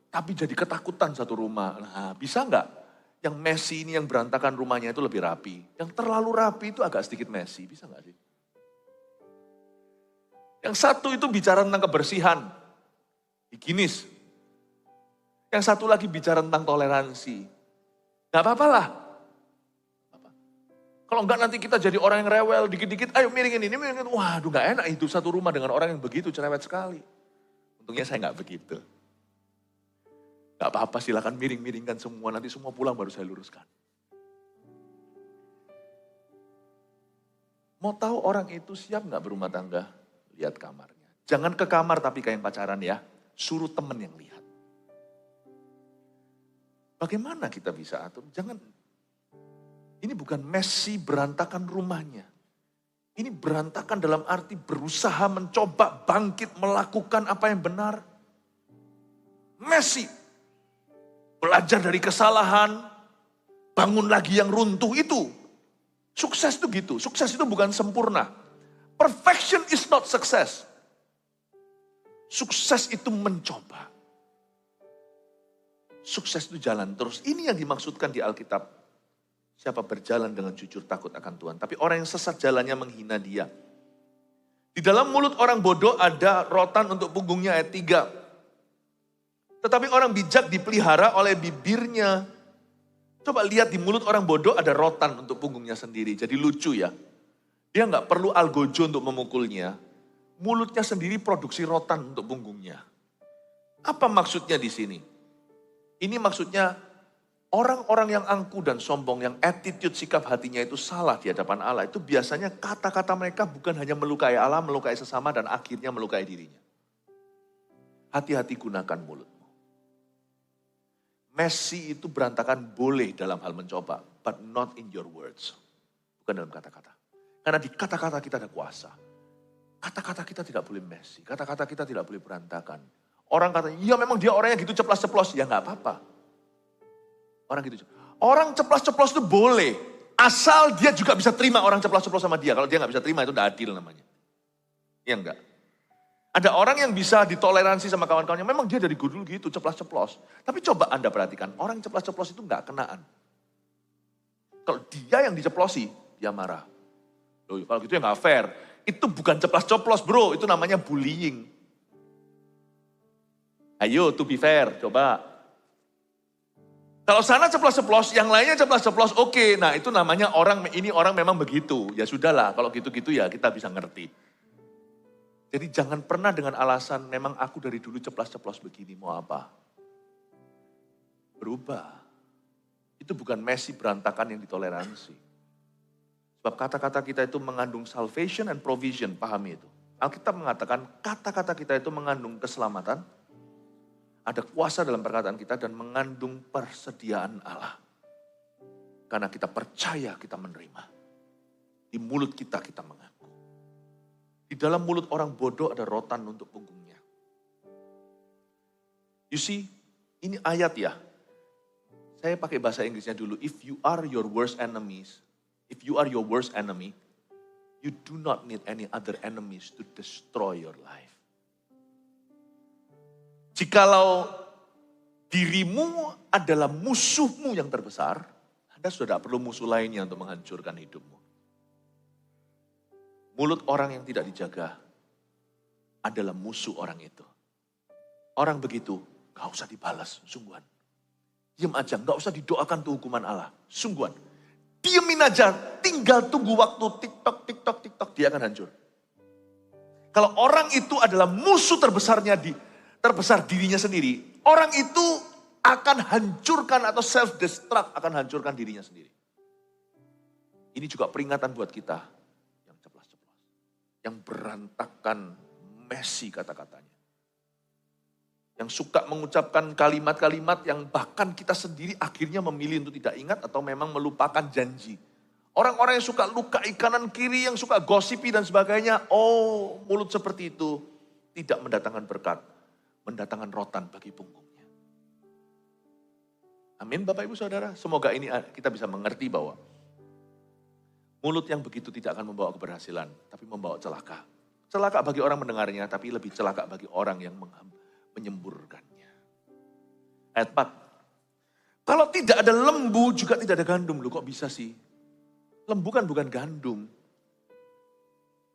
Tapi jadi ketakutan satu rumah. Nah, bisa nggak yang messy ini, yang berantakan rumahnya itu lebih rapi. Yang terlalu rapi itu agak sedikit messy, bisa nggak sih? Yang satu itu bicara tentang kebersihan, higienis. Yang satu lagi bicara tentang toleransi. Nggak apa-apa lah. Kalau enggak nanti kita jadi orang yang rewel, dikit-dikit, ayo miringin ini, miringin. Waduh nggak enak hidup satu rumah dengan orang yang begitu, cerewet sekali. Untungnya saya nggak begitu. Gak apa-apa, silakan miring-miringkan semua. Nanti semua pulang baru saya luruskan. Mau tahu orang itu siap gak berumah tangga? Lihat kamarnya. Jangan ke kamar tapi kayak yang pacaran ya. Suruh temen yang lihat. Bagaimana kita bisa atur? Jangan. Ini bukan messy berantakan rumahnya. Ini berantakan dalam arti berusaha mencoba bangkit melakukan apa yang benar. Messy. Belajar dari kesalahan, bangun lagi yang runtuh itu. Sukses itu gitu, sukses itu bukan sempurna. Perfection is not success. Sukses itu mencoba. Sukses itu jalan terus. Ini yang dimaksudkan di Alkitab. Siapa berjalan dengan jujur takut akan Tuhan. Tapi orang yang sesat jalannya menghina dia. Di dalam mulut orang bodoh ada rotan untuk punggungnya ayat 3. Tetapi orang bijak dipelihara oleh bibirnya. Coba lihat di mulut orang bodoh ada rotan untuk punggungnya sendiri. Jadi lucu ya. Dia nggak perlu algojo untuk memukulnya. Mulutnya sendiri produksi rotan untuk punggungnya. Apa maksudnya di sini? Ini maksudnya orang-orang yang angkuh dan sombong, yang attitude sikap hatinya itu salah di hadapan Allah. Itu biasanya kata-kata mereka bukan hanya melukai Allah, melukai sesama dan akhirnya melukai dirinya. Hati-hati gunakan mulut. Messy itu berantakan boleh dalam hal mencoba, but not in your words. Bukan dalam kata-kata. Karena di kata-kata kita ada kuasa. Kata-kata kita tidak boleh messy, kata-kata kita tidak boleh berantakan. Orang katanya, ya memang dia orangnya gitu ceplas-ceplos, ya nggak apa-apa. Orang ceplas-ceplos itu boleh, asal dia juga bisa terima orang ceplas-ceplos sama dia. Kalau dia nggak bisa terima itu udah adil namanya. Iya enggak? Ada orang yang bisa ditoleransi sama kawan-kawannya. Memang dia dari dulu gitu, ceplas-ceplos. Tapi coba Anda perhatikan, orang ceplas-ceplos itu nggak kenaan. Kalau dia yang diceplosi, dia marah. Loh, kalau gitu ya nggak fair. Itu bukan ceplas-ceplos bro, itu namanya bullying. Ayo to be fair, coba. Kalau sana ceplos-ceplos, yang lainnya ceplos-ceplos, oke. Nah itu namanya ini orang memang begitu. Ya sudahlah, kalau gitu-gitu ya kita bisa ngerti. Jadi jangan pernah dengan alasan memang aku dari dulu ceplas-ceplos begini, mau apa? Berubah. Itu bukan messy berantakan yang ditoleransi. Sebab kata-kata kita itu mengandung salvation and provision, pahami itu. Alkitab mengatakan kata-kata kita itu mengandung keselamatan, ada kuasa dalam perkataan kita dan mengandung persediaan Allah. Karena kita percaya kita menerima. Di mulut kita mengaku. Di dalam mulut orang bodoh ada rotan untuk punggungnya. You see, ini ayat ya. Saya pakai bahasa Inggrisnya dulu. If you are your worst enemies, if you are your worst enemy, you do not need any other enemies to destroy your life. Jikalau dirimu adalah musuhmu yang terbesar, Anda sudah tidak perlu musuh lainnya untuk menghancurkan hidupmu. Mulut orang yang tidak dijaga adalah musuh orang itu. Orang begitu, gak usah dibalas, sungguhan. Diam aja, gak usah didoakan tuh hukuman Allah, sungguhan. Diemin aja, tinggal tunggu waktu TikTok, dia akan hancur. Kalau orang itu adalah musuh terbesar dirinya sendiri, orang itu akan hancurkan atau self-destruct, akan hancurkan dirinya sendiri. Ini juga peringatan buat kita yang ceplas-ceplos, yang berantakan, messy kata-katanya. Yang suka mengucapkan kalimat-kalimat yang bahkan kita sendiri akhirnya memilih untuk tidak ingat atau memang melupakan janji. Orang-orang yang suka luka kanan kiri, yang suka gosipi dan sebagainya. Oh, mulut seperti itu tidak mendatangkan berkat, mendatangkan rotan bagi punggungnya. Amin Bapak Ibu Saudara. Semoga ini kita bisa mengerti bahwa mulut yang begitu tidak akan membawa keberhasilan, tapi membawa celaka. Celaka bagi orang mendengarnya, tapi lebih celaka bagi orang yang menyemburkannya. Ayat 4. Kalau tidak ada lembu juga tidak ada gandum. Loh kok bisa sih? Lembu kan bukan gandum.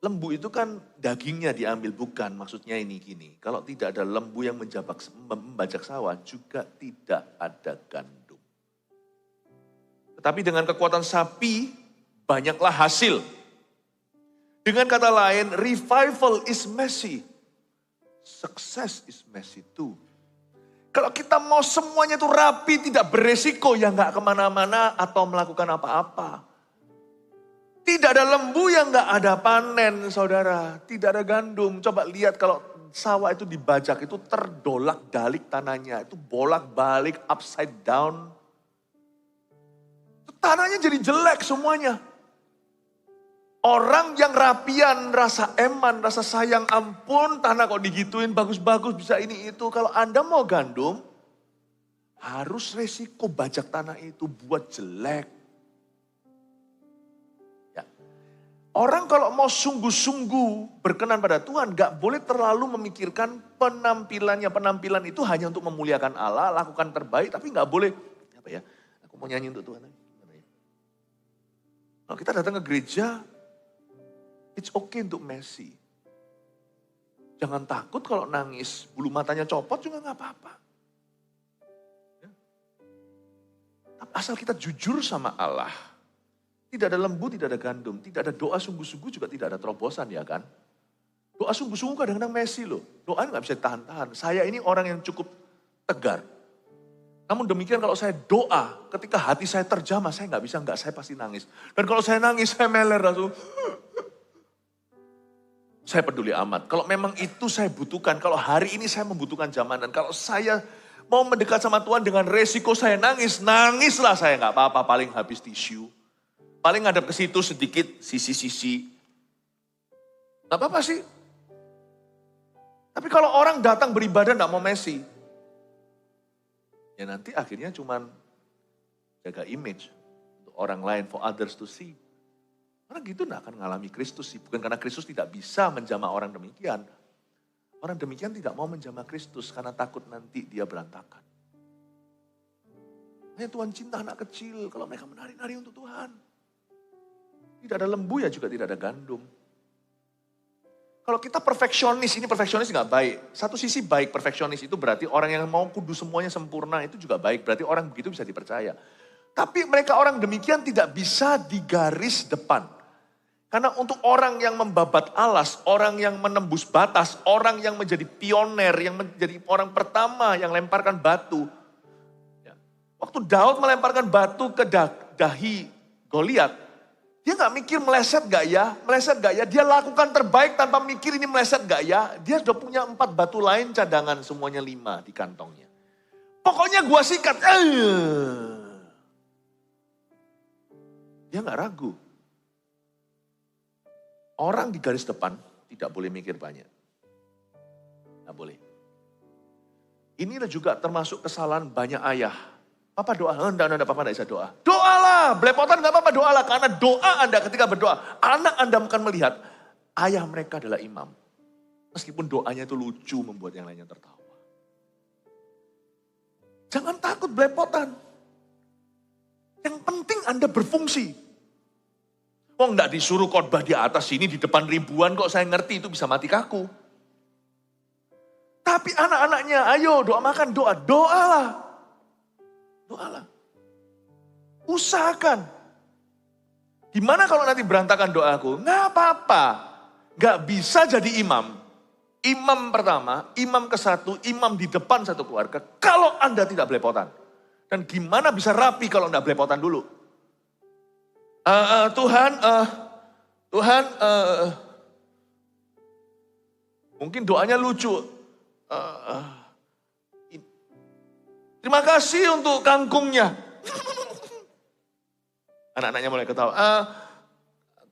Lembu itu kan dagingnya diambil, bukan. Maksudnya ini gini, kalau tidak ada lembu yang membajak sawah, juga tidak ada gandum. Tetapi dengan kekuatan sapi, banyaklah hasil. Dengan kata lain, revival is messy. Success is messy too. Kalau kita mau semuanya itu rapi, tidak beresiko, ya nggak kemana-mana atau melakukan apa-apa. Tidak ada lembu yang nggak ada panen, saudara. Tidak ada gandum. Coba lihat kalau sawah itu dibajak, itu terdolak-dalik tanahnya. Itu bolak-balik, upside down. Tanahnya jadi jelek semuanya. Orang yang rapian, rasa eman, rasa sayang, ampun, tanah kok digituin, bagus-bagus, bisa ini itu. Kalau Anda mau gandum, harus resiko bajak tanah itu buat jelek. Orang kalau mau sungguh-sungguh berkenan pada Tuhan, gak boleh terlalu memikirkan penampilannya. Penampilan itu hanya untuk memuliakan Allah, lakukan terbaik, tapi gak boleh, apa ya, aku mau nyanyi untuk Tuhan. Kalau kita datang ke gereja, it's okay untuk messy. Jangan takut kalau nangis, bulu matanya copot juga gak apa-apa. Asal kita jujur sama Allah. Tidak ada lembu, tidak ada gandum. Tidak ada doa sungguh-sungguh, juga tidak ada terobosan, ya kan? Doa sungguh-sungguh kadang-kadang messy loh. Doa gak bisa ditahan-tahan. Saya ini orang yang cukup tegar. Namun demikian kalau saya doa, ketika hati saya terjamah, saya gak bisa, saya pasti nangis. Dan kalau saya nangis, saya meler langsung. Saya peduli amat. Kalau memang itu saya butuhkan, kalau hari ini saya membutuhkan jamanan, kalau saya mau mendekat sama Tuhan dengan resiko saya nangis, nangislah saya, gak apa-apa, paling habis tisu. Paling ngadap ke situ sedikit, sisi-sisi. Gak apa-apa sih. Tapi kalau orang datang beribadah gak mau messy, ya nanti akhirnya cuman jaga image untuk orang lain, for others to see. Karena gitu gak akan mengalami Kristus sih. Bukan karena Kristus tidak bisa menjamah orang demikian. Orang demikian tidak mau menjamah Kristus karena takut nanti dia berantakan. Hanya Tuhan cinta anak kecil kalau mereka menari-nari untuk Tuhan. Tidak ada lembu ya juga tidak ada gandum. Kalau kita perfeksionis, ini perfeksionis nggak baik. Satu sisi baik perfeksionis itu berarti orang yang mau kudus semuanya sempurna itu juga baik. Berarti orang begitu bisa dipercaya. Tapi mereka orang demikian tidak bisa di garis depan. Karena untuk orang yang membabat alas, orang yang menembus batas, orang yang menjadi pioner, yang menjadi orang pertama yang lemparkan batu. Waktu Daud melemparkan batu ke dahi Goliat, dia gak mikir meleset gak ya, dia lakukan terbaik tanpa mikir ini meleset gak ya. Dia sudah punya 4 batu lain cadangan, semuanya 5 di kantongnya. Pokoknya gua sikat. Dia gak ragu. Orang di garis depan tidak boleh mikir banyak. Gak boleh. Inilah juga termasuk kesalahan banyak ayah. Papa doa, enggak, Papa enggak bisa doa. Doalah, belepotan enggak apa-apa, doalah. Karena doa Anda ketika berdoa, anak Anda akan melihat ayah mereka adalah imam. Meskipun doanya itu lucu membuat yang lainnya tertawa. Jangan takut belepotan. Yang penting Anda berfungsi. Oh enggak disuruh khotbah di atas sini di depan ribuan kok saya ngerti itu bisa mati kaku. Tapi anak-anaknya, ayo doa makan, doalah. Doalah. Usahakan. Gimana kalau nanti berantakan doaku? Nggak apa-apa. Nggak bisa jadi imam. Imam pertama, imam ke-1, imam di depan satu keluarga. Kalau Anda tidak belepotan. Dan gimana bisa rapi kalau Anda belepotan dulu? Tuhan, mungkin doanya lucu. Terima kasih untuk kangkungnya. Anak-anaknya mulai ketawa.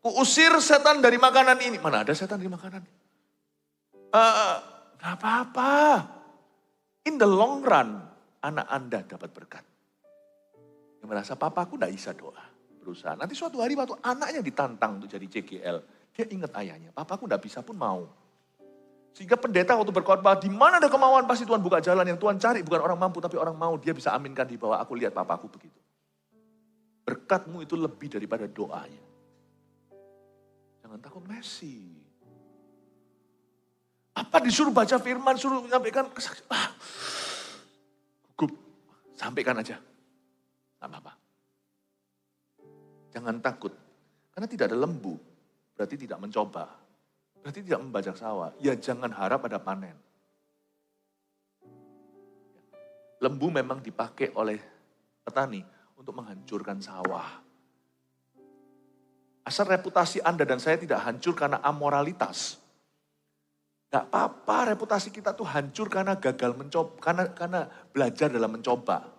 Ku usir setan dari makanan ini. Mana ada setan di makanan? Gak apa-apa. In the long run, anak Anda dapat berkat. Yang merasa, papaku gak bisa doa. Berusaha. Nanti suatu hari waktu anaknya ditantang untuk jadi CGL. Dia ingat ayahnya, papaku gak bisa pun mau. Sehingga pendeta waktu berkhotbah, di mana ada kemauan pasti Tuhan buka jalan. Yang Tuhan cari bukan orang mampu tapi orang mau. Dia bisa aminkan di bawah, aku lihat papaku begitu. Berkatmu itu lebih daripada doanya. Jangan takut Messi. Apa disuruh baca firman, suruh menyampaikan kesaksian. Gugup, sampaikan aja. Gak apa-apa. Jangan takut. Karena tidak ada lembu, berarti tidak mencoba. Berarti tidak membajak sawah. Ya jangan harap ada panen. Lembu memang dipakai oleh petani untuk menghancurkan sawah. Asal reputasi Anda dan saya tidak hancur karena amoralitas. Gak apa-apa reputasi kita tuh hancur karena gagal mencoba, karena belajar dalam mencoba.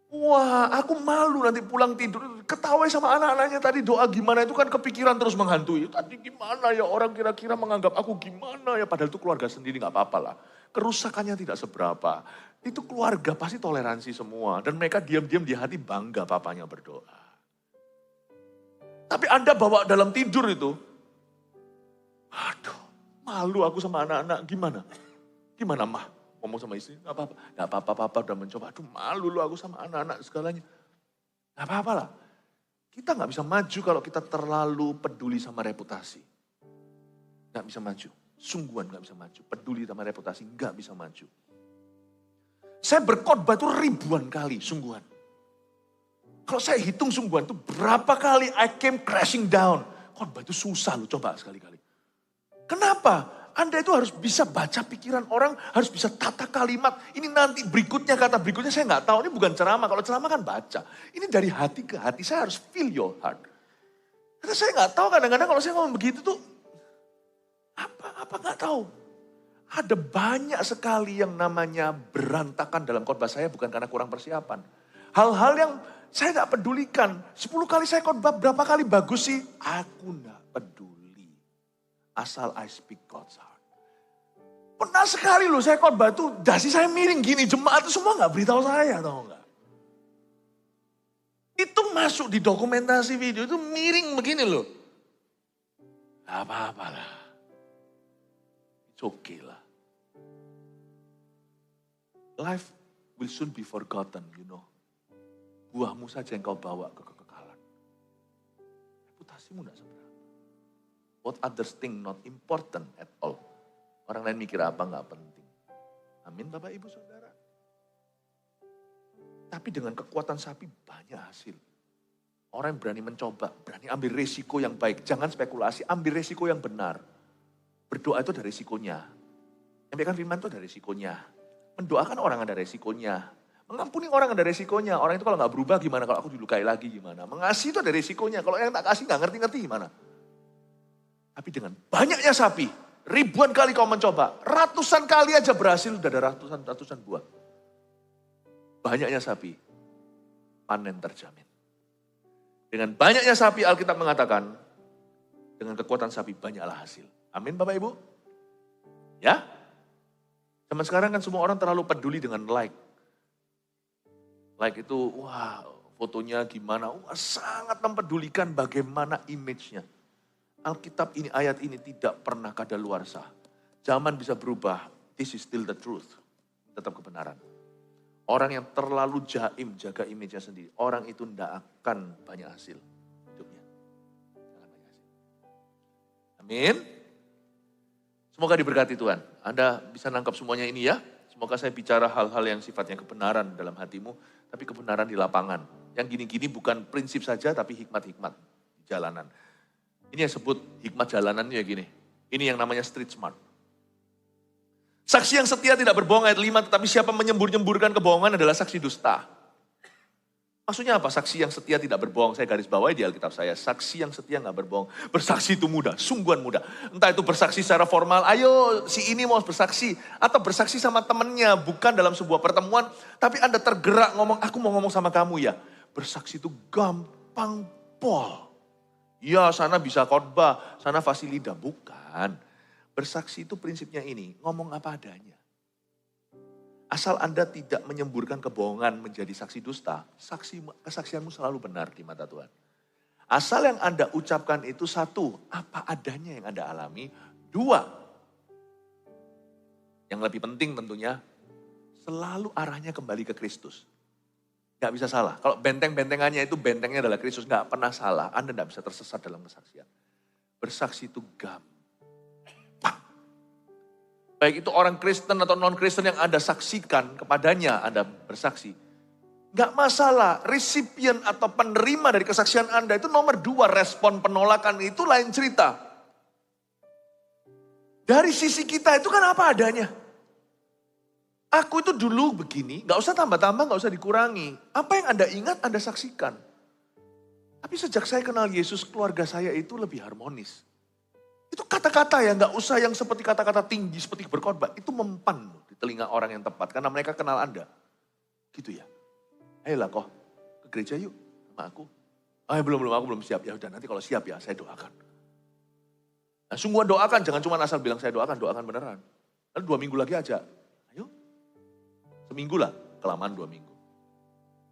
Wah, aku malu nanti pulang tidur, ketawa sama anak-anaknya tadi doa gimana itu kan kepikiran terus menghantui. Tadi gimana ya orang kira-kira menganggap aku gimana ya, padahal itu keluarga sendiri gak apa-apa lah. Kerusakannya tidak seberapa. Itu keluarga pasti toleransi semua dan mereka diam-diam di hati bangga papanya berdoa. Tapi Anda bawa dalam tidur itu, aduh malu aku sama anak-anak, gimana? Gimana mah? Ngomong sama istri, gak apa-apa. Gak apa-apa, papa udah mencoba. Aduh malu lu aku sama anak-anak segalanya. Gak apa-apa lah. Kita gak bisa maju kalau kita terlalu peduli sama reputasi. Gak bisa maju. Sungguhan gak bisa maju. Peduli sama reputasi gak bisa maju. Saya berkhotbah itu ribuan kali sungguhan. Kalau saya hitung sungguhan itu berapa kali I came crashing down. Khotbah itu susah loh, coba sekali-kali. Kenapa? Anda itu harus bisa baca pikiran orang, harus bisa tata kalimat. Ini nanti berikutnya, kata berikutnya saya nggak tahu. Ini bukan ceramah, kalau ceramah kan baca. Ini dari hati ke hati, saya harus feel your heart. Karena saya nggak tahu kadang-kadang kalau saya ngomong begitu tuh, apa nggak tahu. Ada banyak sekali yang namanya berantakan dalam khotbah saya bukan karena kurang persiapan. Hal-hal yang saya nggak pedulikan. 10 kali saya khotbah, berapa kali bagus sih? Aku nggak peduli. Asal I speak God's heart. Pernah sekali loh saya khotbah tuh, dasi saya miring gini, jemaat itu semua gak beritahu saya, tahu gak? Itu masuk di dokumentasi video, itu miring begini loh. Gak apa-apa lah. It's okay lah. Life will soon be forgotten, you know. Buahmu saja yang kau bawa ke kekekalan. Reputasimu gak seberapa. What others think not important at all. Orang lain mikir apa nggak penting. Amin Bapak Ibu Saudara. Tapi dengan kekuatan sapi banyak hasil. Orang yang berani mencoba, berani ambil resiko yang baik. Jangan spekulasi, ambil resiko yang benar. Berdoa itu ada resikonya. Menyampaikan firman itu ada resikonya. Mendoakan orang ada resikonya. Mengampuni orang ada resikonya. Orang itu kalau nggak berubah gimana, kalau aku dilukai lagi gimana. Mengasihi itu ada resikonya. Kalau yang tak kasih nggak ngerti-ngerti gimana. Tapi dengan banyaknya sapi, ribuan kali kau mencoba, ratusan kali aja berhasil, udah ada ratusan buah. Banyaknya sapi, panen terjamin. Dengan banyaknya sapi, Alkitab mengatakan, dengan kekuatan sapi banyaklah hasil. Amin Bapak Ibu? Ya? Zaman sekarang kan semua orang terlalu peduli dengan like. Like itu, wah fotonya gimana, wah sangat mempedulikan bagaimana image-nya. Alkitab ini, ayat ini tidak pernah kadaluarsa. Zaman bisa berubah, this is still the truth. Tetap kebenaran. Orang yang terlalu jaim, jaga image-nya sendiri. Orang itu tidak akan banyak hasil hidupnya. Jangan banyak hasil. Amin. Semoga diberkati Tuhan. Anda bisa nangkap semuanya ini ya. Semoga saya bicara hal-hal yang sifatnya kebenaran dalam hatimu. Tapi kebenaran di lapangan. Yang gini-gini bukan prinsip saja, tapi hikmat-hikmat di jalanan. Ini yang sebut hikmat jalanan ya gini. Ini yang namanya street smart. Saksi yang setia tidak berbohong ayat 5, tetapi siapa menyembur-nyemburkan kebohongan adalah saksi dusta. Maksudnya apa? Saksi yang setia tidak berbohong. Saya garis bawahi di Alkitab saya. Saksi yang setia nggak berbohong. Bersaksi itu mudah, sungguhan mudah. Entah itu bersaksi secara formal, ayo si ini mau bersaksi. Atau bersaksi sama temennya, bukan dalam sebuah pertemuan. Tapi Anda tergerak ngomong, aku mau ngomong sama kamu ya. Bersaksi itu gampang pol. Ya sana bisa khotbah, sana fasilida. Bukan. Bersaksi itu prinsipnya ini, ngomong apa adanya. Asal Anda tidak menyemburkan kebohongan menjadi saksi dusta, kesaksianmu selalu benar di mata Tuhan. Asal yang Anda ucapkan itu satu, apa adanya yang Anda alami. Dua, yang lebih penting tentunya, selalu arahnya kembali ke Kristus. Gak bisa salah. Kalau benteng-bentengannya itu bentengnya adalah Kristus, gak pernah salah. Anda gak bisa tersesat dalam kesaksian. Bersaksi itu gampang. Baik itu orang Kristen atau non-Kristen yang Anda saksikan kepadanya, Anda bersaksi. Gak masalah, resipien atau penerima dari kesaksian Anda itu nomor 2, respon penolakan itu lain cerita. Dari sisi kita itu kan apa adanya. Aku itu dulu begini, gak usah tambah-tambah, gak usah dikurangi. Apa yang Anda ingat, Anda saksikan. Tapi sejak saya kenal Yesus, keluarga saya itu lebih harmonis. Itu kata-kata ya, gak usah yang seperti kata-kata tinggi, seperti berkhotbah. Itu mempan loh di telinga orang yang tepat, karena mereka kenal Anda. Gitu ya. Ayolah kok, ke gereja yuk sama aku. Belum, aku belum siap. Ya udah nanti kalau siap ya, saya doakan. Nah, sungguhan doakan, jangan cuma asal bilang saya doakan beneran. Lalu 2 minggu lagi aja. Ayo, seminggu lah, kelamaan 2 minggu.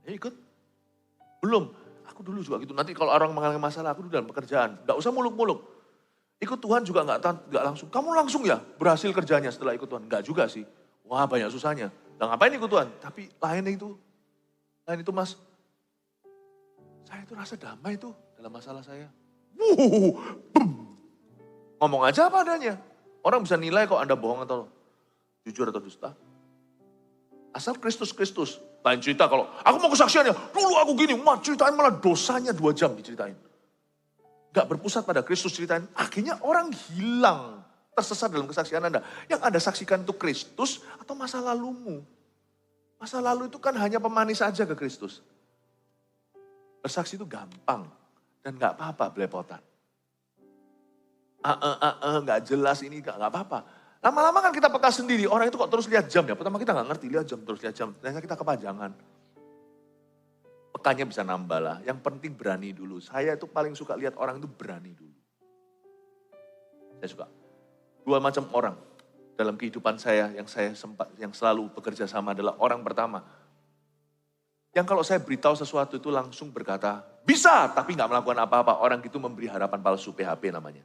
Ayo ikut. Belum, aku dulu juga gitu. Nanti kalau orang mengalami masalah, aku dulu dalam pekerjaan. Gak usah muluk-muluk. Ikut Tuhan juga gak langsung. Kamu langsung ya berhasil kerjanya setelah ikut Tuhan? Enggak juga sih. Wah banyak susahnya. Nah ngapain ikut Tuhan? Tapi lain itu mas. Saya itu rasa damai tuh dalam masalah saya. Ngomong aja apa adanya. Orang bisa nilai kok Anda bohong atau jujur atau dusta. Asal Kristus. Lain cerita kalau aku mau kesaksiannya. Dulu aku gini, ceritain malah dosanya 2 jam diceritain. Gak berpusat pada Kristus ceritain, akhirnya orang hilang, tersesat dalam kesaksian Anda. Yang Anda saksikan itu Kristus atau masa lalumu. Masa lalu itu kan hanya pemanis saja ke Kristus. Bersaksi itu gampang dan gak apa-apa belepotan. Gak jelas ini, gak apa-apa. Lama-lama kan kita peka sendiri, orang itu kok terus lihat jam ya. Pertama kita gak ngerti, lihat jam. Ternyata kita kepanjangan. Pekanya bisa nambah lah. Yang penting berani dulu. Saya itu paling suka lihat orang itu berani dulu. Saya suka. 2 macam orang dalam kehidupan saya yang selalu bekerja sama adalah orang pertama. Yang kalau saya beritahu sesuatu itu langsung berkata, bisa tapi gak melakukan apa-apa. Orang itu memberi harapan palsu, PHP namanya.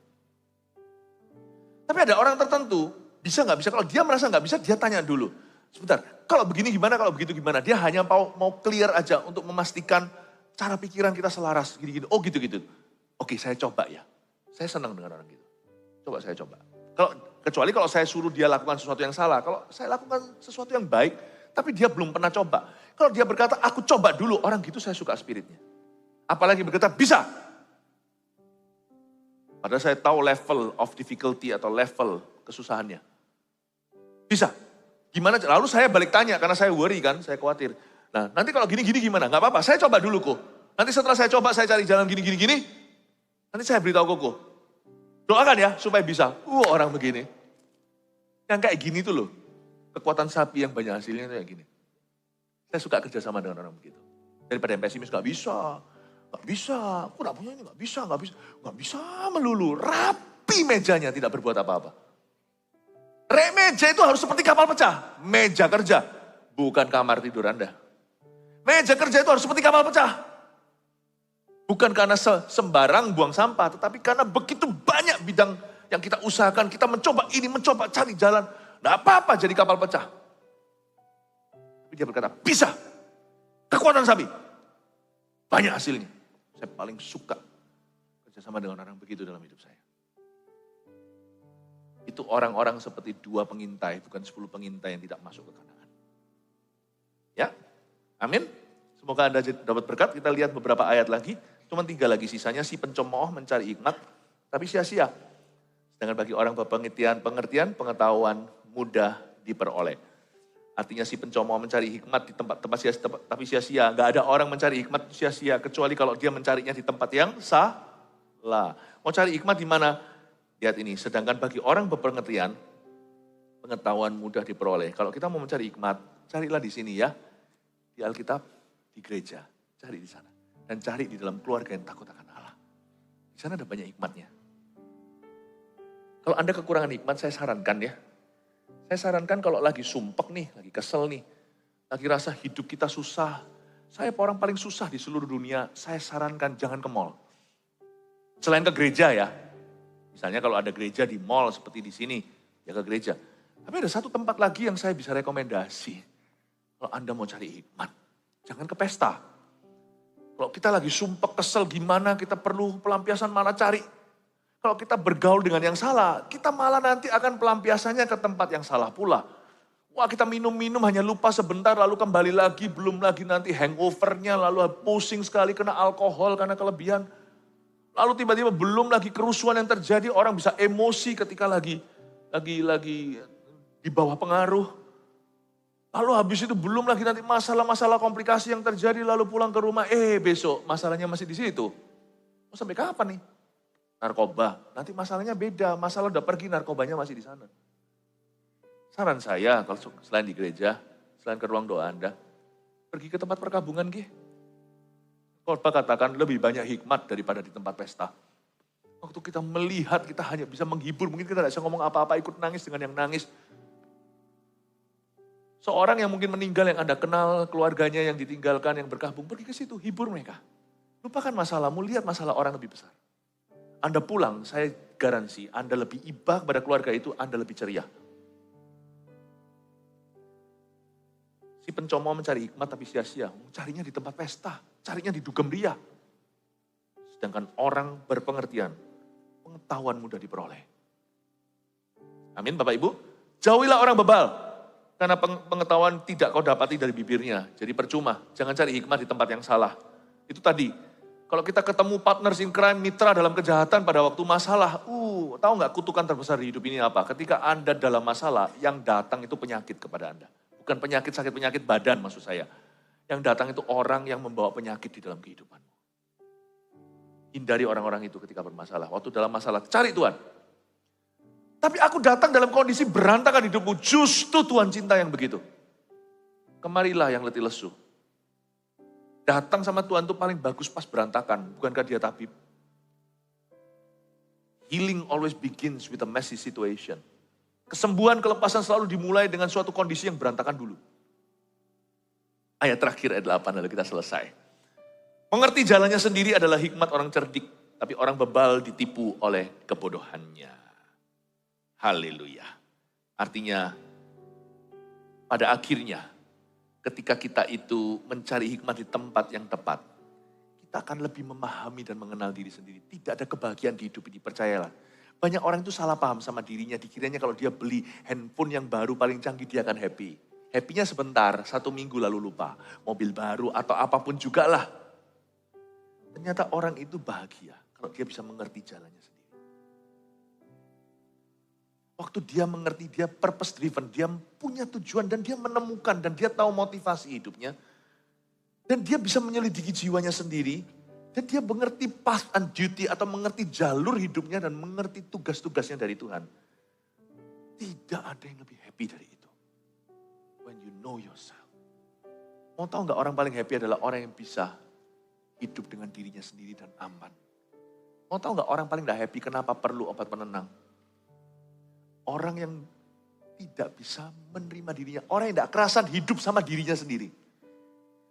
Tapi ada orang tertentu, bisa gak bisa. Kalau dia merasa gak bisa, dia tanya dulu. Sebentar, kalau begini gimana, kalau begitu gimana. Dia hanya mau clear aja untuk memastikan cara pikiran kita selaras. Gini-gini, oh gitu-gitu. Oke, saya coba ya. Saya senang dengan orang gitu. Saya coba. Kecuali kalau saya suruh dia lakukan sesuatu yang salah. Kalau saya lakukan sesuatu yang baik, tapi dia belum pernah coba. Kalau dia berkata, aku coba dulu. Orang gitu saya suka spiritnya. Apalagi berkata, bisa. Padahal saya tahu level of difficulty atau level kesusahannya. Bisa. Gimana? Lalu saya balik tanya karena saya worry kan, saya khawatir. Nah nanti kalau gini gimana? Gak apa-apa, saya coba dulu kok. Nanti setelah saya coba, saya cari jalan gini. Nanti saya beritahu kok. Doakan ya supaya bisa. Orang begini. Yang kayak gini tuh loh. Kekuatan sapi yang banyak hasilnya itu kayak gini. Saya suka kerja sama dengan orang begitu. Daripada yang pesimis, gak bisa. Aku gak punya ini, gak bisa. Gak bisa melulu. Rapi mejanya, tidak berbuat apa-apa. Meja itu harus seperti kapal pecah. Meja kerja, bukan kamar tidur Anda. Meja kerja itu harus seperti kapal pecah. Bukan karena sembarang buang sampah, tetapi karena begitu banyak bidang yang kita usahakan. Kita mencoba cari jalan. Tidak apa-apa jadi kapal pecah. Tapi dia berkata, bisa. Kekuatan sapi. Banyak hasilnya. Saya paling suka kerjasama dengan orang begitu dalam hidup saya. Itu orang-orang seperti 2 pengintai, bukan 10 pengintai yang tidak masuk ke Kanaan. Ya, amin. Semoga Anda dapat berkat. Kita lihat beberapa ayat lagi. Cuma 3 lagi, sisanya si pencemooh mencari hikmat, tapi sia-sia. Sedangkan bagi orang berpengertian, pengetahuan mudah diperoleh. Artinya si pencemooh mencari hikmat di tempat-tempat sia-sia, tapi sia-sia. Gak ada orang mencari hikmat sia-sia, kecuali kalau dia mencarinya di tempat yang salah. Mau cari hikmat di mana? Lihat ini, sedangkan bagi orang berpengertian, pengetahuan mudah diperoleh. Kalau kita mau mencari hikmat, carilah di sini ya. Di Alkitab, di gereja, cari di sana. Dan cari di dalam keluarga yang takut akan Allah. Di sana ada banyak hikmatnya. Kalau Anda kekurangan hikmat, saya sarankan ya. Saya sarankan kalau lagi sumpek nih, lagi kesel nih, lagi rasa hidup kita susah. Saya orang paling susah di seluruh dunia, saya sarankan jangan ke mall. Selain ke gereja ya. Misalnya kalau ada gereja di mall seperti di sini, ya ke gereja. Tapi ada satu tempat lagi yang saya bisa rekomendasi. Kalau Anda mau cari hikmat, jangan ke pesta. Kalau kita lagi sumpek, kesel gimana, kita perlu pelampiasan, malah cari. Kalau kita bergaul dengan yang salah, kita malah nanti akan pelampiasannya ke tempat yang salah pula. Wah, kita minum-minum hanya lupa sebentar, lalu kembali lagi, belum lagi nanti hangovernya, lalu pusing sekali kena alkohol karena kelebihan. Lalu tiba-tiba belum lagi kerusuhan yang terjadi, orang bisa emosi ketika lagi di bawah pengaruh. Lalu habis itu belum lagi nanti masalah-masalah komplikasi yang terjadi, lalu pulang ke rumah, besok masalahnya masih di situ. Mau sampai kapan nih? Narkoba, nanti masalahnya beda, masalah udah pergi, narkobanya masih di sana. Saran saya, kalau selain di gereja, selain ke ruang doa Anda, pergi ke tempat perkabungan, Khotbah katakan lebih banyak hikmat daripada di tempat pesta. Waktu kita melihat, kita hanya bisa menghibur, mungkin kita tidak bisa ngomong apa-apa, ikut nangis dengan yang nangis. Seorang yang mungkin meninggal, yang Anda kenal, keluarganya yang ditinggalkan, yang berkabung, pergi ke situ, hibur mereka. Lupakan masalahmu, lihat masalah orang lebih besar. Anda pulang, saya garansi, Anda lebih iba kepada keluarga itu, Anda lebih ceria. Si pencomooh mencari hikmat tapi sia-sia, carinya di tempat pesta, carinya di dugem ria. Sedangkan orang berpengertian, pengetahuan mudah diperoleh. Amin Bapak Ibu. Jauhilah orang bebal, karena pengetahuan tidak kau dapati dari bibirnya. Jadi percuma, jangan cari hikmat di tempat yang salah. Itu tadi, kalau kita ketemu partners in crime, mitra dalam kejahatan pada waktu masalah, tahu nggak kutukan terbesar di hidup ini apa? Ketika Anda dalam masalah, yang datang itu penyakit kepada Anda. Bukan penyakit, sakit penyakit badan maksud saya. Yang datang itu orang yang membawa penyakit di dalam kehidupanmu. Hindari orang-orang itu ketika bermasalah. Waktu dalam masalah, cari Tuhan. Tapi aku datang dalam kondisi berantakan hidupmu, justru Tuhan cinta yang begitu. Kemarilah yang letih lesu. Datang sama Tuhan itu paling bagus pas berantakan, bukankah dia tabib? Healing always begins with a messy situation. Kesembuhan, kelepasan selalu dimulai dengan suatu kondisi yang berantakan dulu. Ayat terakhir, ayat 8, lalu kita selesai. Mengerti jalannya sendiri adalah hikmat orang cerdik, tapi orang bebal ditipu oleh kebodohannya. Haleluya. Artinya, pada akhirnya, ketika kita itu mencari hikmat di tempat yang tepat, kita akan lebih memahami dan mengenal diri sendiri. Tidak ada kebahagiaan di hidup ini, percayalah. Banyak orang itu salah paham sama dirinya, dikiranya kalau dia beli handphone yang baru paling canggih dia akan happy. Happy-nya sebentar, 1 minggu lalu lupa. Mobil baru atau apapun juga lah. Ternyata orang itu bahagia kalau dia bisa mengerti jalannya sendiri. Waktu dia mengerti, dia purpose driven, dia punya tujuan dan dia menemukan dan dia tahu motivasi hidupnya. Dan dia bisa menyelidiki jiwanya sendiri. Dan dia mengerti path and duty atau mengerti jalur hidupnya dan mengerti tugas-tugasnya dari Tuhan. Tidak ada yang lebih happy dari itu. When you know yourself. Mau tahu nggak orang paling happy adalah orang yang bisa hidup dengan dirinya sendiri dan aman. Mau tahu nggak orang paling nggak happy kenapa perlu obat penenang? Orang yang tidak bisa menerima dirinya. Orang yang tidak kerasan hidup sama dirinya sendiri.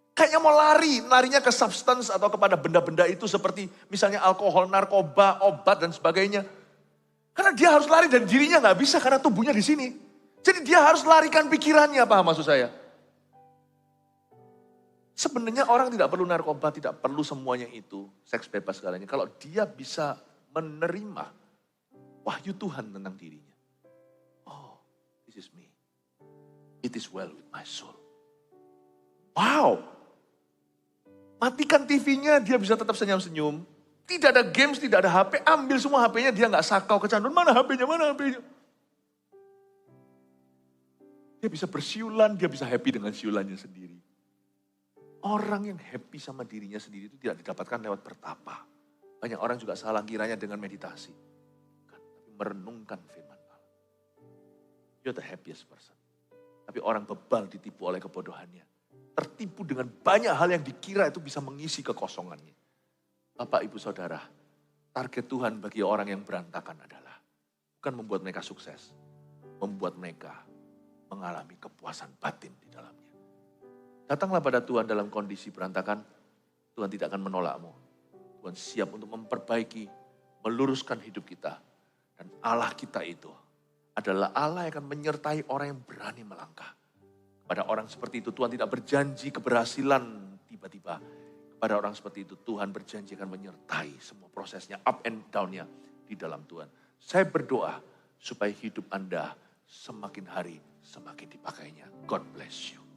Kayaknya mau larinya ke substance atau kepada benda-benda itu seperti misalnya alkohol, narkoba, obat dan sebagainya. Karena dia harus lari dan dirinya nggak bisa karena tubuhnya di sini. Jadi dia harus larikan pikirannya, paham maksud saya? Sebenarnya orang tidak perlu narkoba, tidak perlu semuanya itu, seks bebas segalanya. Kalau dia bisa menerima wahyu Tuhan tentang dirinya. Oh, this is me. It is well with my soul. Wow. Matikan TV-nya, dia bisa tetap senyum-senyum. Tidak ada games, tidak ada HP, ambil semua HP-nya, dia nggak sakau kecanduan. Mana HP-nya, mana HP-nya? Dia bisa bersiulan, dia bisa happy dengan siulannya sendiri. Orang yang happy sama dirinya sendiri itu tidak didapatkan lewat bertapa. Banyak orang juga salah kiranya dengan meditasi. Tapi merenungkan firman Allah. You're the happiest person. Tapi orang bebal ditipu oleh kebodohannya. Tertipu dengan banyak hal yang dikira itu bisa mengisi kekosongannya. Bapak, Ibu, Saudara, target Tuhan bagi orang yang berantakan adalah bukan membuat mereka sukses, membuat mereka mengalami kepuasan batin di dalamnya. Datanglah pada Tuhan dalam kondisi berantakan, Tuhan tidak akan menolakmu. Tuhan siap untuk memperbaiki, meluruskan hidup kita. Dan Allah kita itu adalah Allah yang akan menyertai orang yang berani melangkah. Pada orang seperti itu Tuhan tidak berjanji keberhasilan tiba-tiba. Pada orang seperti itu Tuhan berjanji akan menyertai semua prosesnya, up and down-nya di dalam Tuhan. Saya berdoa supaya hidup Anda semakin hari semakin dipakainya. God bless you.